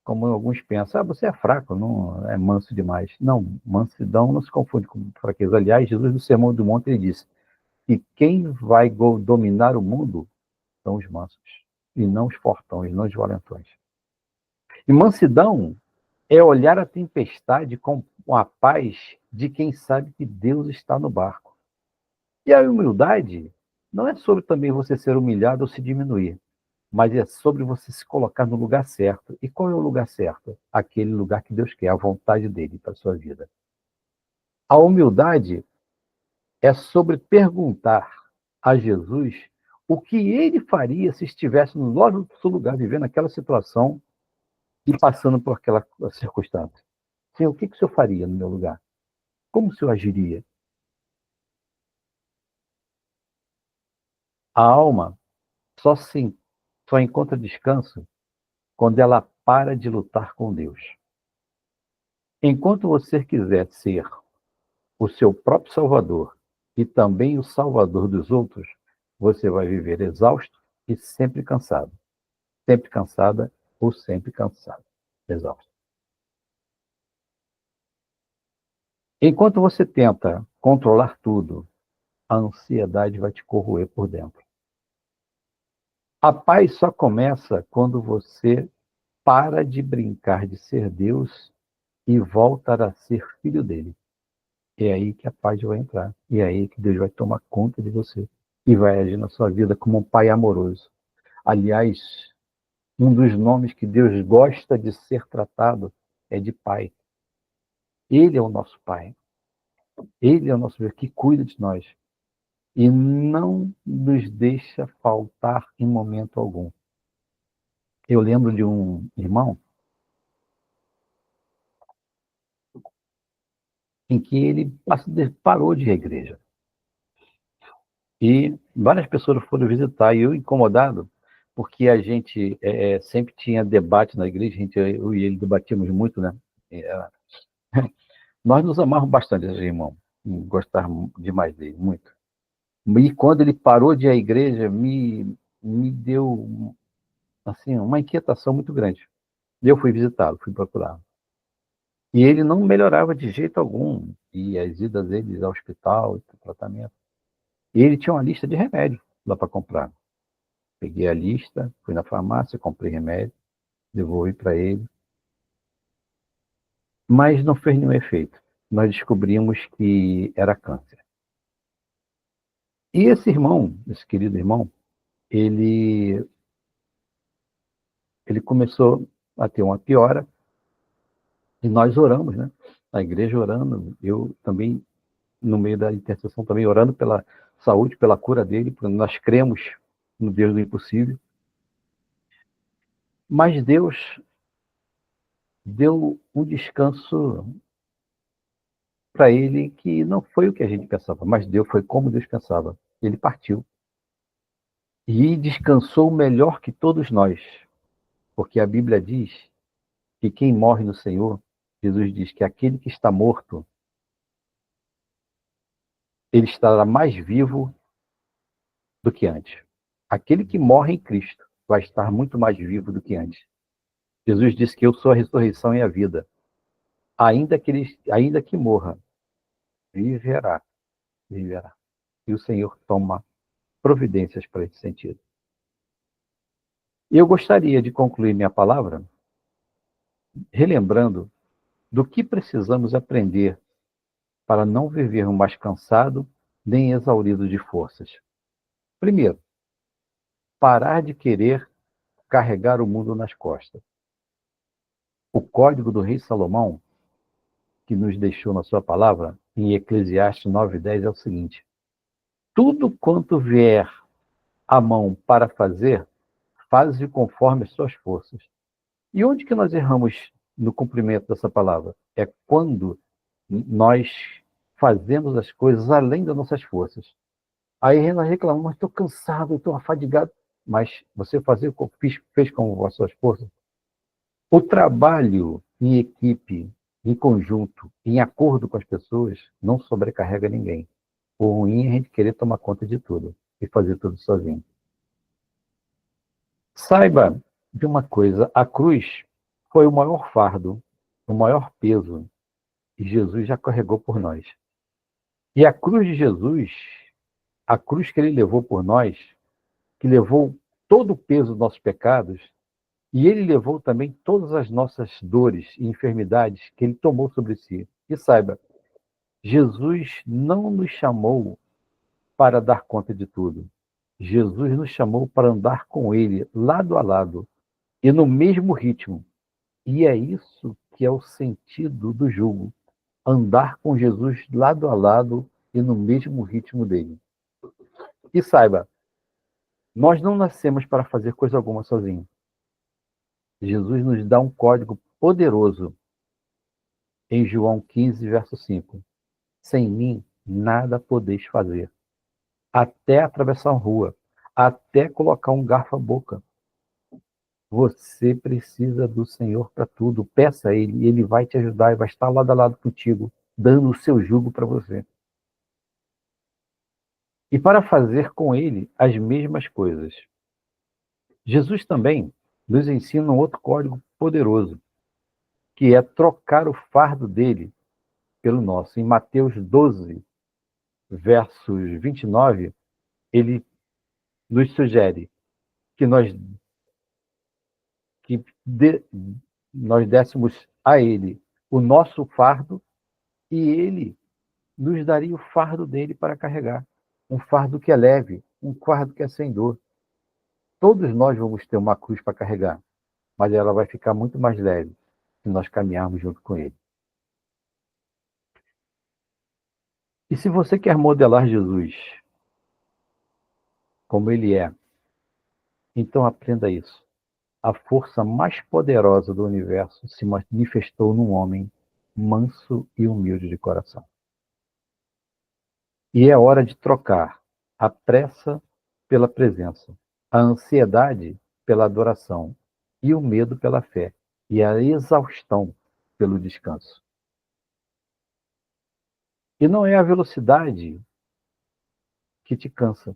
como alguns pensam. Você é fraco, não é manso demais. Não, mansidão não se confunde com fraqueza. Aliás, Jesus, no Sermão do Monte, ele disse que quem vai dominar o mundo são os mansos, e não os fortões, não os valentões. E mansidão é olhar a tempestade com a paz de quem sabe que Deus está no barco. E a humildade não é sobre também você ser humilhado ou se diminuir, mas é sobre você se colocar no lugar certo. E qual é o lugar certo? Aquele lugar que Deus quer, a vontade dele para a sua vida. A humildade é sobre perguntar a Jesus o que ele faria se estivesse no nosso lugar, vivendo aquela situação e passando por aquela circunstância. Senhor, o que o Senhor faria no meu lugar? Como o Senhor agiria? A alma só encontra descanso quando ela para de lutar com Deus. Enquanto você quiser ser o seu próprio salvador e também o salvador dos outros, você vai viver exausto e sempre cansado. Sempre cansada ou sempre cansado. Exausto. Enquanto você tenta controlar tudo, a ansiedade vai te corroer por dentro. A paz só começa quando você para de brincar de ser Deus e volta a ser filho dele. É aí que a paz vai entrar. E é aí que Deus vai tomar conta de você e vai agir na sua vida como um pai amoroso. Aliás, um dos nomes que Deus gosta de ser tratado é de pai. Ele é o nosso pai. Ele é o nosso Deus que cuida de nós e não nos deixa faltar em momento algum. Eu lembro de um irmão em que ele parou de ir à igreja. E várias pessoas foram visitar, e eu incomodado, porque a gente sempre tinha debate na igreja, eu e ele debatíamos muito, né? Nós nos amávamos bastante, esse irmão, gostávamos demais dele, muito. E quando ele parou de ir à igreja, me deu assim, uma inquietação muito grande. Eu fui visitá-lo, fui procurá-lo. E ele não melhorava de jeito algum, e as idas dele ao hospital, e tratamento. E ele tinha uma lista de remédio lá para comprar. Peguei a lista, fui na farmácia, comprei remédio, devolvi para ele. Mas não fez nenhum efeito. Nós descobrimos que era câncer. E esse irmão, esse querido irmão, ele começou a ter uma piora, e nós oramos, né? A igreja orando, eu também, no meio da intercessão, também orando pela saúde, pela cura dele, porque nós cremos no Deus do impossível. Mas Deus deu um descanso para ele que não foi o que a gente pensava, mas Deus foi como Deus pensava. Ele partiu. E descansou melhor que todos nós, porque a Bíblia diz que quem morre no Senhor, Jesus diz que aquele que está morto, ele estará mais vivo do que antes. Aquele que morre em Cristo vai estar muito mais vivo do que antes. Jesus disse que eu sou a ressurreição e a vida. Ainda que morra, viverá, viverá. E o Senhor toma providências para esse sentido. E eu gostaria de concluir minha palavra relembrando do que precisamos aprender para não vivermos mais cansado nem exaurido de forças. Primeiro, parar de querer carregar o mundo nas costas. O código do rei Salomão, que nos deixou na sua palavra, em Eclesiastes 9:10, é o seguinte: tudo quanto vier à mão para fazer, faze conforme as suas forças. E onde que nós erramos no cumprimento dessa palavra? É quando nós fazemos as coisas além das nossas forças. Aí nós reclamamos, mas estou cansado, estou afadigado. Mas você fez com as suas forças? O trabalho em equipe, em conjunto, em acordo com as pessoas, não sobrecarrega ninguém. O ruim é a gente querer tomar conta de tudo e fazer tudo sozinho. Saiba de uma coisa, a cruz foi o maior fardo, o maior peso, e Jesus já carregou por nós. E a cruz de Jesus, a cruz que ele levou por nós, que levou todo o peso dos nossos pecados, e ele levou também todas as nossas dores e enfermidades que ele tomou sobre si. E saiba, Jesus não nos chamou para dar conta de tudo. Jesus nos chamou para andar com ele, lado a lado, e no mesmo ritmo. E é isso que é o sentido do jugo. Andar com Jesus lado a lado e no mesmo ritmo dele. E saiba, nós não nascemos para fazer coisa alguma sozinho. Jesus nos dá um código poderoso em João 15, verso 5. Sem mim, nada podeis fazer. Até atravessar uma rua, até colocar um garfo à boca. Você precisa do Senhor para tudo. Peça a Ele, e Ele vai te ajudar e vai estar lado a lado contigo, dando o seu jugo para você. E para fazer com Ele as mesmas coisas. Jesus também nos ensina um outro código poderoso, que é trocar o fardo dele pelo nosso. Em Mateus 12, versos 29, ele nos sugere que que de, nós dessemos a ele o nosso fardo e ele nos daria o fardo dele para carregar. Um fardo que é leve, um fardo que é sem dor. Todos nós vamos ter uma cruz para carregar, mas ela vai ficar muito mais leve se nós caminharmos junto com ele. E se você quer modelar Jesus como ele é, então aprenda isso. A força mais poderosa do universo se manifestou num homem manso e humilde de coração. E é hora de trocar a pressa pela presença, a ansiedade pela adoração, e o medo pela fé, e a exaustão pelo descanso. E não é a velocidade que te cansa,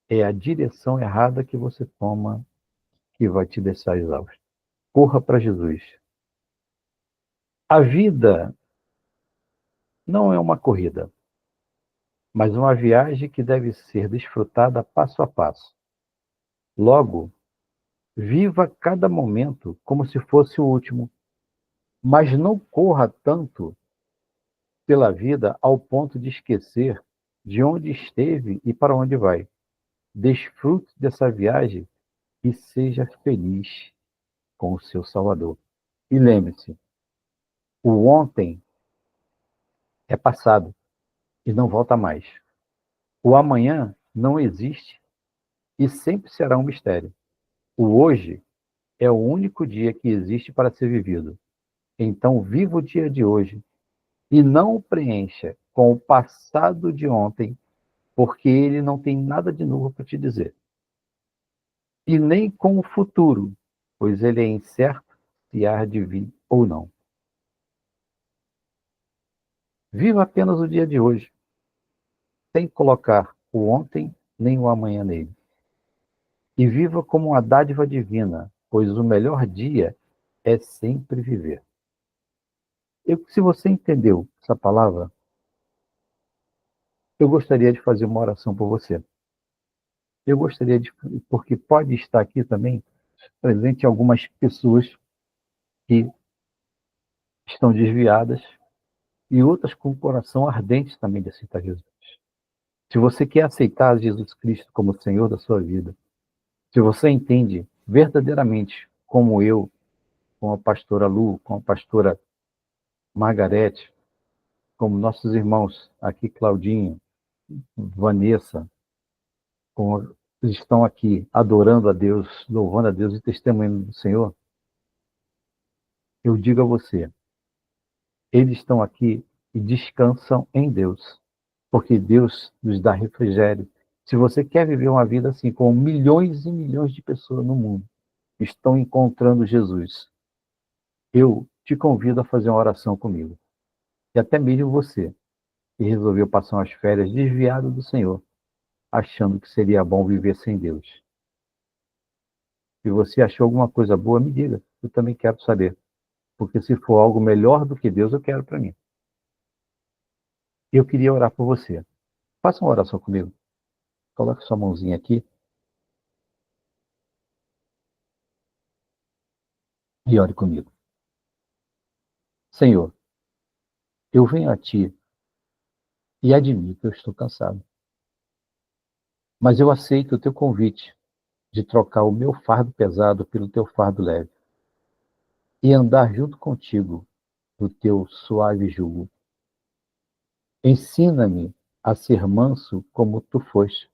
é a direção errada que você toma que vai te deixar exausto. Corra para Jesus. A vida não é uma corrida, mas uma viagem que deve ser desfrutada passo a passo. Logo, viva cada momento como se fosse o último, mas não corra tanto pela vida ao ponto de esquecer de onde esteve e para onde vai. Desfrute dessa viagem e seja feliz com o seu Salvador. E lembre-se, o ontem é passado e não volta mais. O amanhã não existe e sempre será um mistério. O hoje é o único dia que existe para ser vivido. Então, viva o dia de hoje e não o preencha com o passado de ontem, porque ele não tem nada de novo para te dizer. E nem com o futuro, pois ele é incerto se há de vir ou não. Viva apenas o dia de hoje, sem colocar o ontem nem o amanhã nele. E viva como uma dádiva divina, pois o melhor dia é sempre viver. Se você entendeu essa palavra, eu gostaria de fazer uma oração por você. Eu gostaria de, porque pode estar aqui também presente algumas pessoas que estão desviadas e outras com o coração ardente também de aceitar Jesus. Se você quer aceitar Jesus Cristo como Senhor da sua vida, se você entende verdadeiramente como eu, com a pastora Lu, com a pastora Margarete, como nossos irmãos aqui, Claudinho, Vanessa, como estão aqui adorando a Deus, louvando a Deus e testemunhando do Senhor, eu digo a você, eles estão aqui e descansam em Deus, porque Deus nos dá refrigério. Se você quer viver uma vida assim, como milhões e milhões de pessoas no mundo estão encontrando Jesus, eu te convido a fazer uma oração comigo. E até mesmo você, que resolveu passar umas férias desviado do Senhor, achando que seria bom viver sem Deus. Se você achou alguma coisa boa, me diga. Eu também quero saber. Porque se for algo melhor do que Deus, eu quero para mim. Eu queria orar por você. Faça uma oração comigo. Coloque sua mãozinha aqui. E ore comigo. Senhor, eu venho a Ti e admito que eu estou cansado. Mas eu aceito o Teu convite de trocar o meu fardo pesado pelo Teu fardo leve e andar junto contigo no Teu suave jugo. Ensina-me a ser manso como Tu foste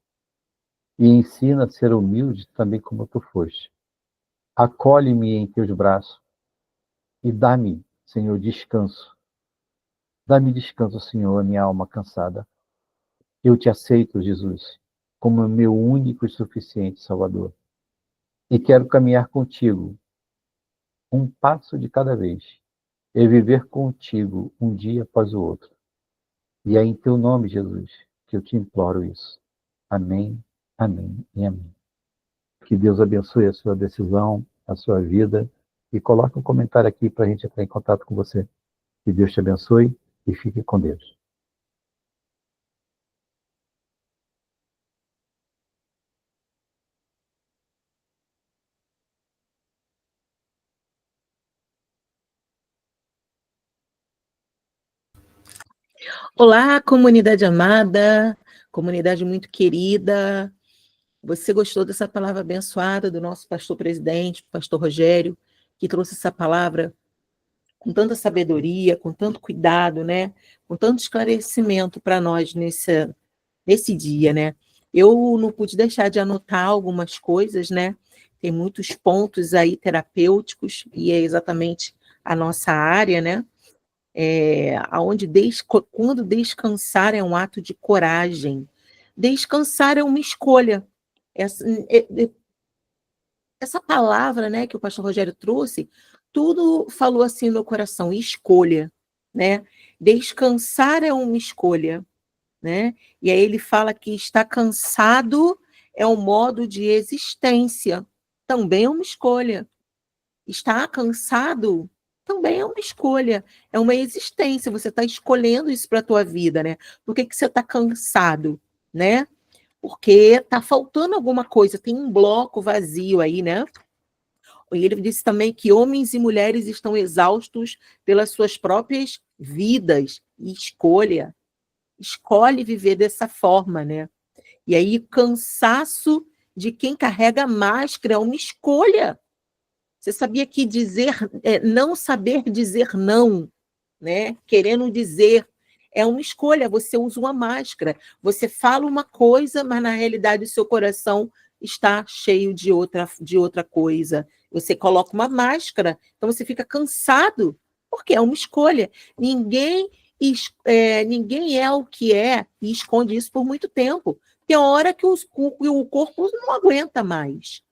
e ensina a ser humilde também como Tu foste. Acolhe-me em Teus braços e dá-me, Senhor, descanso. Dá-me descanso, Senhor, a minha alma cansada. Eu te aceito, Jesus, como meu único e suficiente Salvador. e quero caminhar contigo, um passo de cada vez, e viver contigo um dia após o outro. E é em teu nome, Jesus, que eu te imploro isso. Amém, amém e amém. Que Deus abençoe a sua decisão, a sua vida, e coloque um comentário aqui para a gente entrar em contato com você. Que Deus te abençoe e fique com Deus. Olá, comunidade amada, comunidade muito querida. Você gostou dessa palavra abençoada do nosso pastor presidente, pastor Rogério, que trouxe essa palavra com tanta sabedoria, com tanto cuidado, né? Com tanto esclarecimento para nós nesse dia, né? Eu não pude deixar de anotar algumas coisas, né? Tem muitos pontos aí terapêuticos, e é exatamente a nossa área, né? Aonde quando descansar é um ato de coragem. Descansar é uma escolha. Essa, essa palavra, né, que o pastor Rogério trouxe, tudo falou assim no meu coração, escolha, né? Descansar é uma escolha, né? E aí ele fala que estar cansado é um modo de existência, também é uma escolha. Estar cansado também é uma escolha, é uma existência, você está escolhendo isso para a tua vida, né? Por que você está cansado, né? Porque está faltando alguma coisa, tem um bloco vazio aí, né? E ele disse também que homens e mulheres estão exaustos pelas suas próprias vidas, e escolhe viver dessa forma, né? E aí, cansaço de quem carrega máscara é uma escolha. Você sabia que não saber dizer não, né? Querendo dizer, é uma escolha. Você usa uma máscara, você fala uma coisa, mas na realidade o seu coração está cheio de outra coisa. Você coloca uma máscara, então você fica cansado, porque é uma escolha. Ninguém é o que é e esconde isso por muito tempo. Tem hora que o corpo não aguenta mais.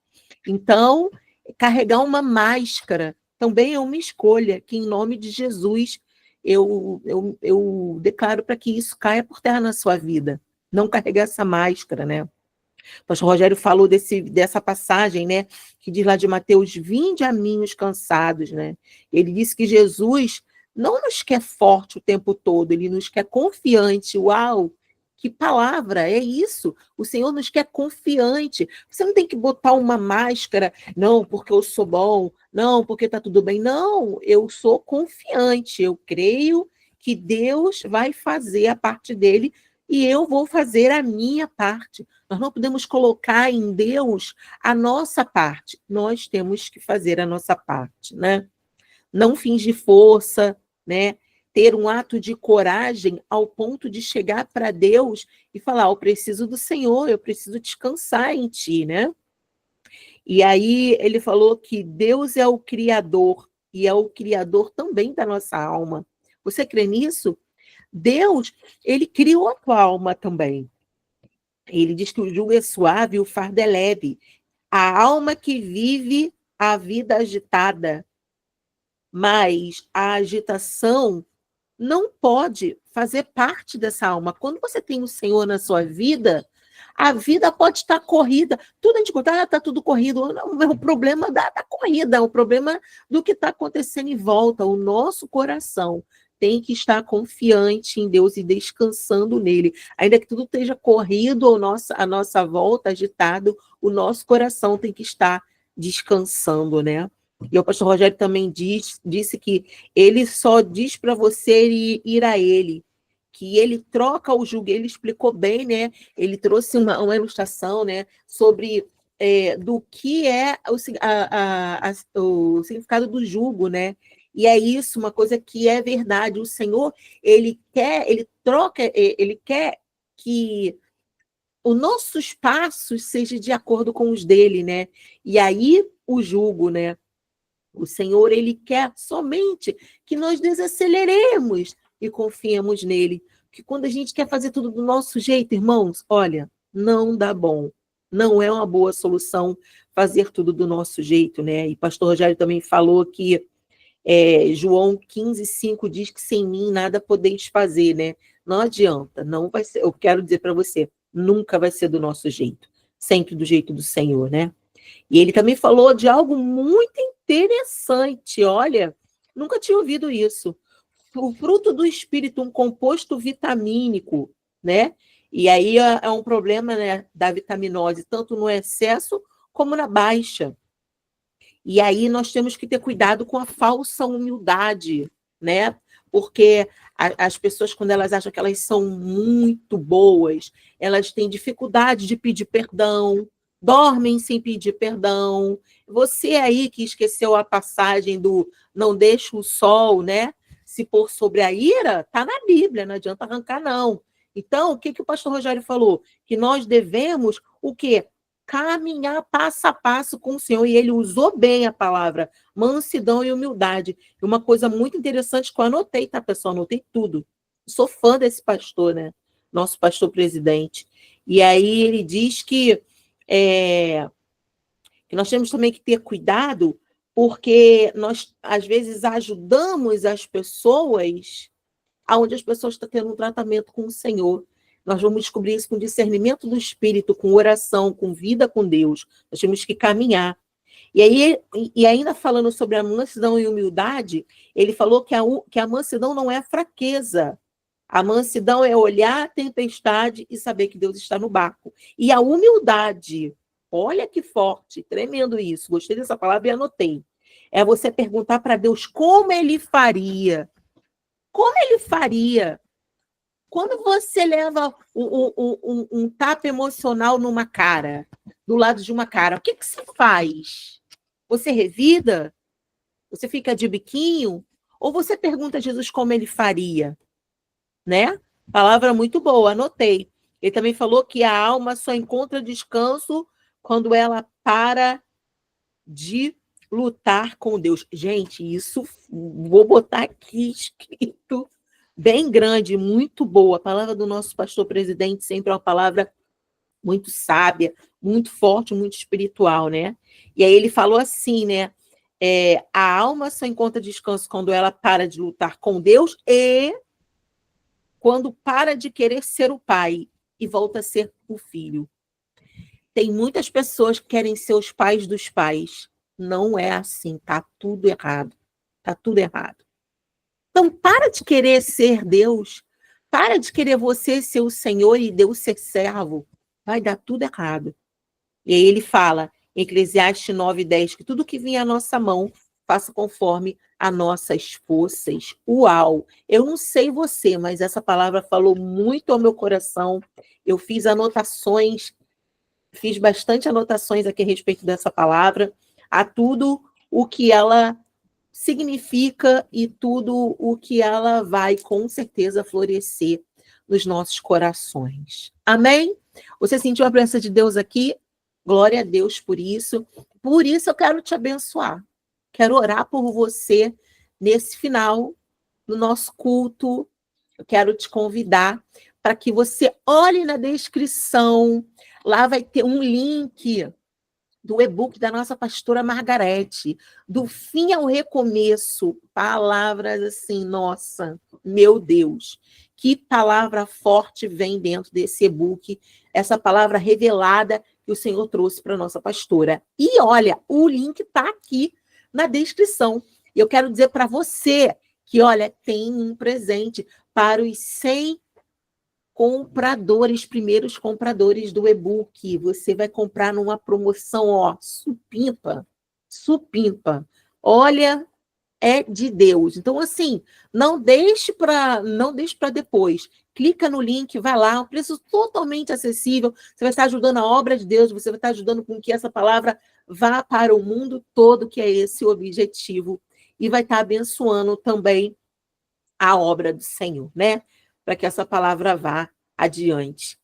Então, carregar uma máscara também é uma escolha, que em nome de Jesus eu declaro para que isso caia por terra na sua vida. Não carregar essa máscara, né? O pastor Rogério falou dessa passagem, né? Que diz lá de Mateus, vinde a mim os cansados, né? Ele disse que Jesus não nos quer forte o tempo todo, ele nos quer confiante. Uau! Que palavra, é isso. O Senhor nos quer confiante. Você não tem que botar uma máscara, não, porque eu sou bom, não, porque está tudo bem. Não, eu sou confiante, eu creio que Deus vai fazer a parte dele e eu vou fazer a minha parte. Nós não podemos colocar em Deus a nossa parte, nós temos que fazer a nossa parte, né? Não fingir força, né? Ter um ato de coragem ao ponto de chegar para Deus e falar, eu preciso do Senhor, eu preciso descansar em Ti, né? E aí ele falou que Deus é o Criador, e é o Criador também da nossa alma. Você crê nisso? Deus, ele criou a tua alma também. Ele diz que o jugo é suave e o fardo é leve. A alma que vive a vida agitada, mas a agitação não pode fazer parte dessa alma. Quando você tem o Senhor na sua vida, a vida pode estar corrida. Tudo a gente conta, está tudo corrido. Não, o problema da corrida, o problema do que está acontecendo em volta. O nosso coração tem que estar confiante em Deus e descansando nele. Ainda que tudo esteja corrido à nossa volta, agitado, o nosso coração tem que estar descansando, né? E o pastor Rogério também disse que ele só diz para você ir a ele, que ele troca o jugo. Ele explicou bem, né? Ele trouxe uma ilustração, né, sobre do que é o significado do jugo, né? E é isso, uma coisa que é verdade. O Senhor, ele quer que os nossos passos sejam de acordo com os dele, né? E aí o jugo, né? O Senhor, ele quer somente que nós desaceleremos e confiemos nele. Porque quando a gente quer fazer tudo do nosso jeito, irmãos, olha, não dá bom. Não é uma boa solução fazer tudo do nosso jeito, né? E pastor Rogério também falou que João 15:5 diz que sem mim nada podeis fazer, né? Não adianta, não vai ser, eu quero dizer para você, nunca vai ser do nosso jeito, sempre do jeito do Senhor, né? E ele também falou de algo muito interessante, olha, nunca tinha ouvido isso. O fruto do espírito, um composto vitamínico, né? E aí é um problema, né, da vitaminose, tanto no excesso como na baixa. E aí nós temos que ter cuidado com a falsa humildade, né? Porque as pessoas, quando elas acham que elas são muito boas, elas têm dificuldade de pedir perdão, dormem sem pedir perdão. Você aí que esqueceu a passagem do não deixa o sol, né, se pôr sobre a ira, está na Bíblia, não adianta arrancar, não. Então, o que o pastor Rogério falou? Que nós devemos o quê? Caminhar passo a passo com o Senhor, e ele usou bem a palavra mansidão e humildade. E uma coisa muito interessante que eu anotei, tá, pessoal? Anotei tudo. Sou fã desse pastor, né? Nosso pastor presidente. E aí ele diz que nós temos também que ter cuidado, porque nós, às vezes, ajudamos as pessoas aonde as pessoas estão tendo um tratamento com o Senhor. Nós vamos descobrir isso com discernimento do Espírito, com oração, com vida com Deus. Nós temos que caminhar. E aí, e ainda falando sobre a mansidão e humildade, ele falou que a mansidão não é fraqueza. A mansidão é olhar a tempestade e saber que Deus está no barco. E a humildade, olha que forte, tremendo isso. Gostei dessa palavra e anotei. É você perguntar para Deus como ele faria. Como ele faria? Quando você leva um tapa emocional numa cara, do lado de uma cara, o que você faz? Você revida? Você fica de biquinho? Ou você pergunta a Jesus como ele faria? Né? Palavra muito boa, anotei. Ele também falou que a alma só encontra descanso quando ela para de lutar com Deus. Gente, isso vou botar aqui escrito bem grande, muito boa. A palavra do nosso pastor presidente sempre é uma palavra muito sábia, muito forte, muito espiritual, né? E aí ele falou assim, né? A alma só encontra descanso quando ela para de lutar com Deus e quando para de querer ser o pai e volta a ser o filho. Tem muitas pessoas que querem ser os pais dos pais. Não é assim, tá tudo errado. Tá tudo errado. Então, para de querer ser Deus, para de querer você ser o Senhor e Deus ser servo. Vai dar tudo errado. E aí ele fala, em Eclesiastes 9:10, que tudo que vem à nossa mão, faça conforme as nossas forças. Uau! Eu não sei você, mas essa palavra falou muito ao meu coração. Eu fiz anotações, fiz bastante anotações aqui a respeito dessa palavra, a tudo o que ela significa e tudo o que ela vai, com certeza, florescer nos nossos corações. Amém? Você sentiu a presença de Deus aqui? Glória a Deus por isso. Por isso eu quero te abençoar. Quero orar por você nesse final do nosso culto. Eu quero te convidar para que você olhe na descrição. Lá vai ter um link do e-book da nossa pastora Margarete, do fim ao recomeço, palavras assim, nossa, meu Deus, que palavra forte vem dentro desse e-book, essa palavra revelada que o Senhor trouxe para a nossa pastora. E olha, o link está aqui na descrição. Eu quero dizer para você que, olha, tem um presente para os 100 primeiros compradores do e-book. Você vai comprar numa promoção, ó, supimpa. Olha, é de Deus. Então, assim, não deixe para depois. Clica no link, vai lá, um preço totalmente acessível. Você vai estar ajudando a obra de Deus, você vai estar ajudando com que essa palavra vá para o mundo todo, que é esse o objetivo. E vai estar abençoando também a obra do Senhor, né? Para que essa palavra vá adiante.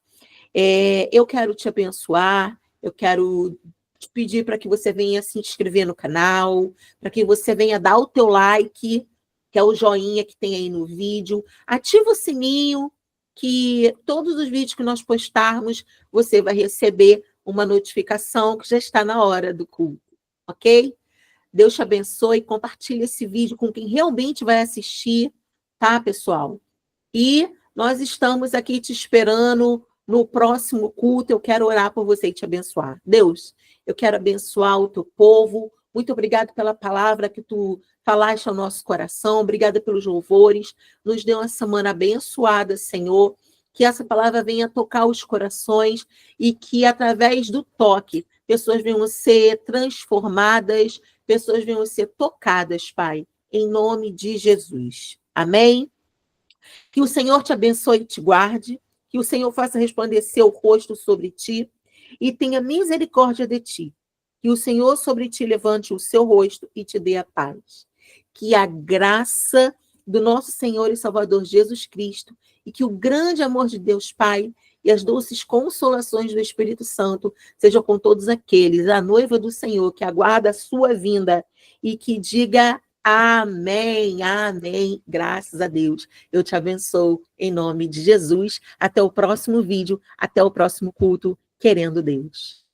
Eu quero te abençoar, eu quero te pedir para que você venha se inscrever no canal, para que você venha dar o teu like, que é o joinha que tem aí no vídeo, ativa o sininho, que todos os vídeos que nós postarmos, você vai receber uma notificação que já está na hora do culto, ok? Deus te abençoe, compartilhe esse vídeo com quem realmente vai assistir, tá, pessoal? E nós estamos aqui te esperando no próximo culto. Eu quero orar por você e te abençoar. Deus, eu quero abençoar o teu povo. Muito obrigado pela palavra que tu falaste ao nosso coração. Obrigada pelos louvores. Nos dê uma semana abençoada, Senhor. Que essa palavra venha tocar os corações e que, através do toque, pessoas venham ser transformadas, pessoas venham ser tocadas, Pai, em nome de Jesus. Amém? Que o Senhor te abençoe e te guarde, que o Senhor faça resplandecer o rosto sobre ti e tenha misericórdia de ti. Que o Senhor sobre ti levante o seu rosto e te dê a paz. Que a graça do nosso Senhor e Salvador Jesus Cristo e que o grande amor de Deus Pai e as doces consolações do Espírito Santo sejam com todos aqueles, a noiva do Senhor, que aguarda a sua vinda e que diga amém, amém, graças a Deus. Eu te abençoo em nome de Jesus. Até o próximo vídeo, até o próximo culto, querendo Deus.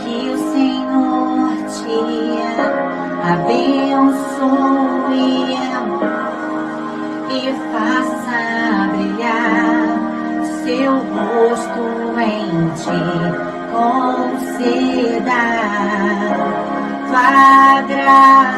Que o Senhor te abençoe e faça brilhar seu rosto em ti, conceda tua graça.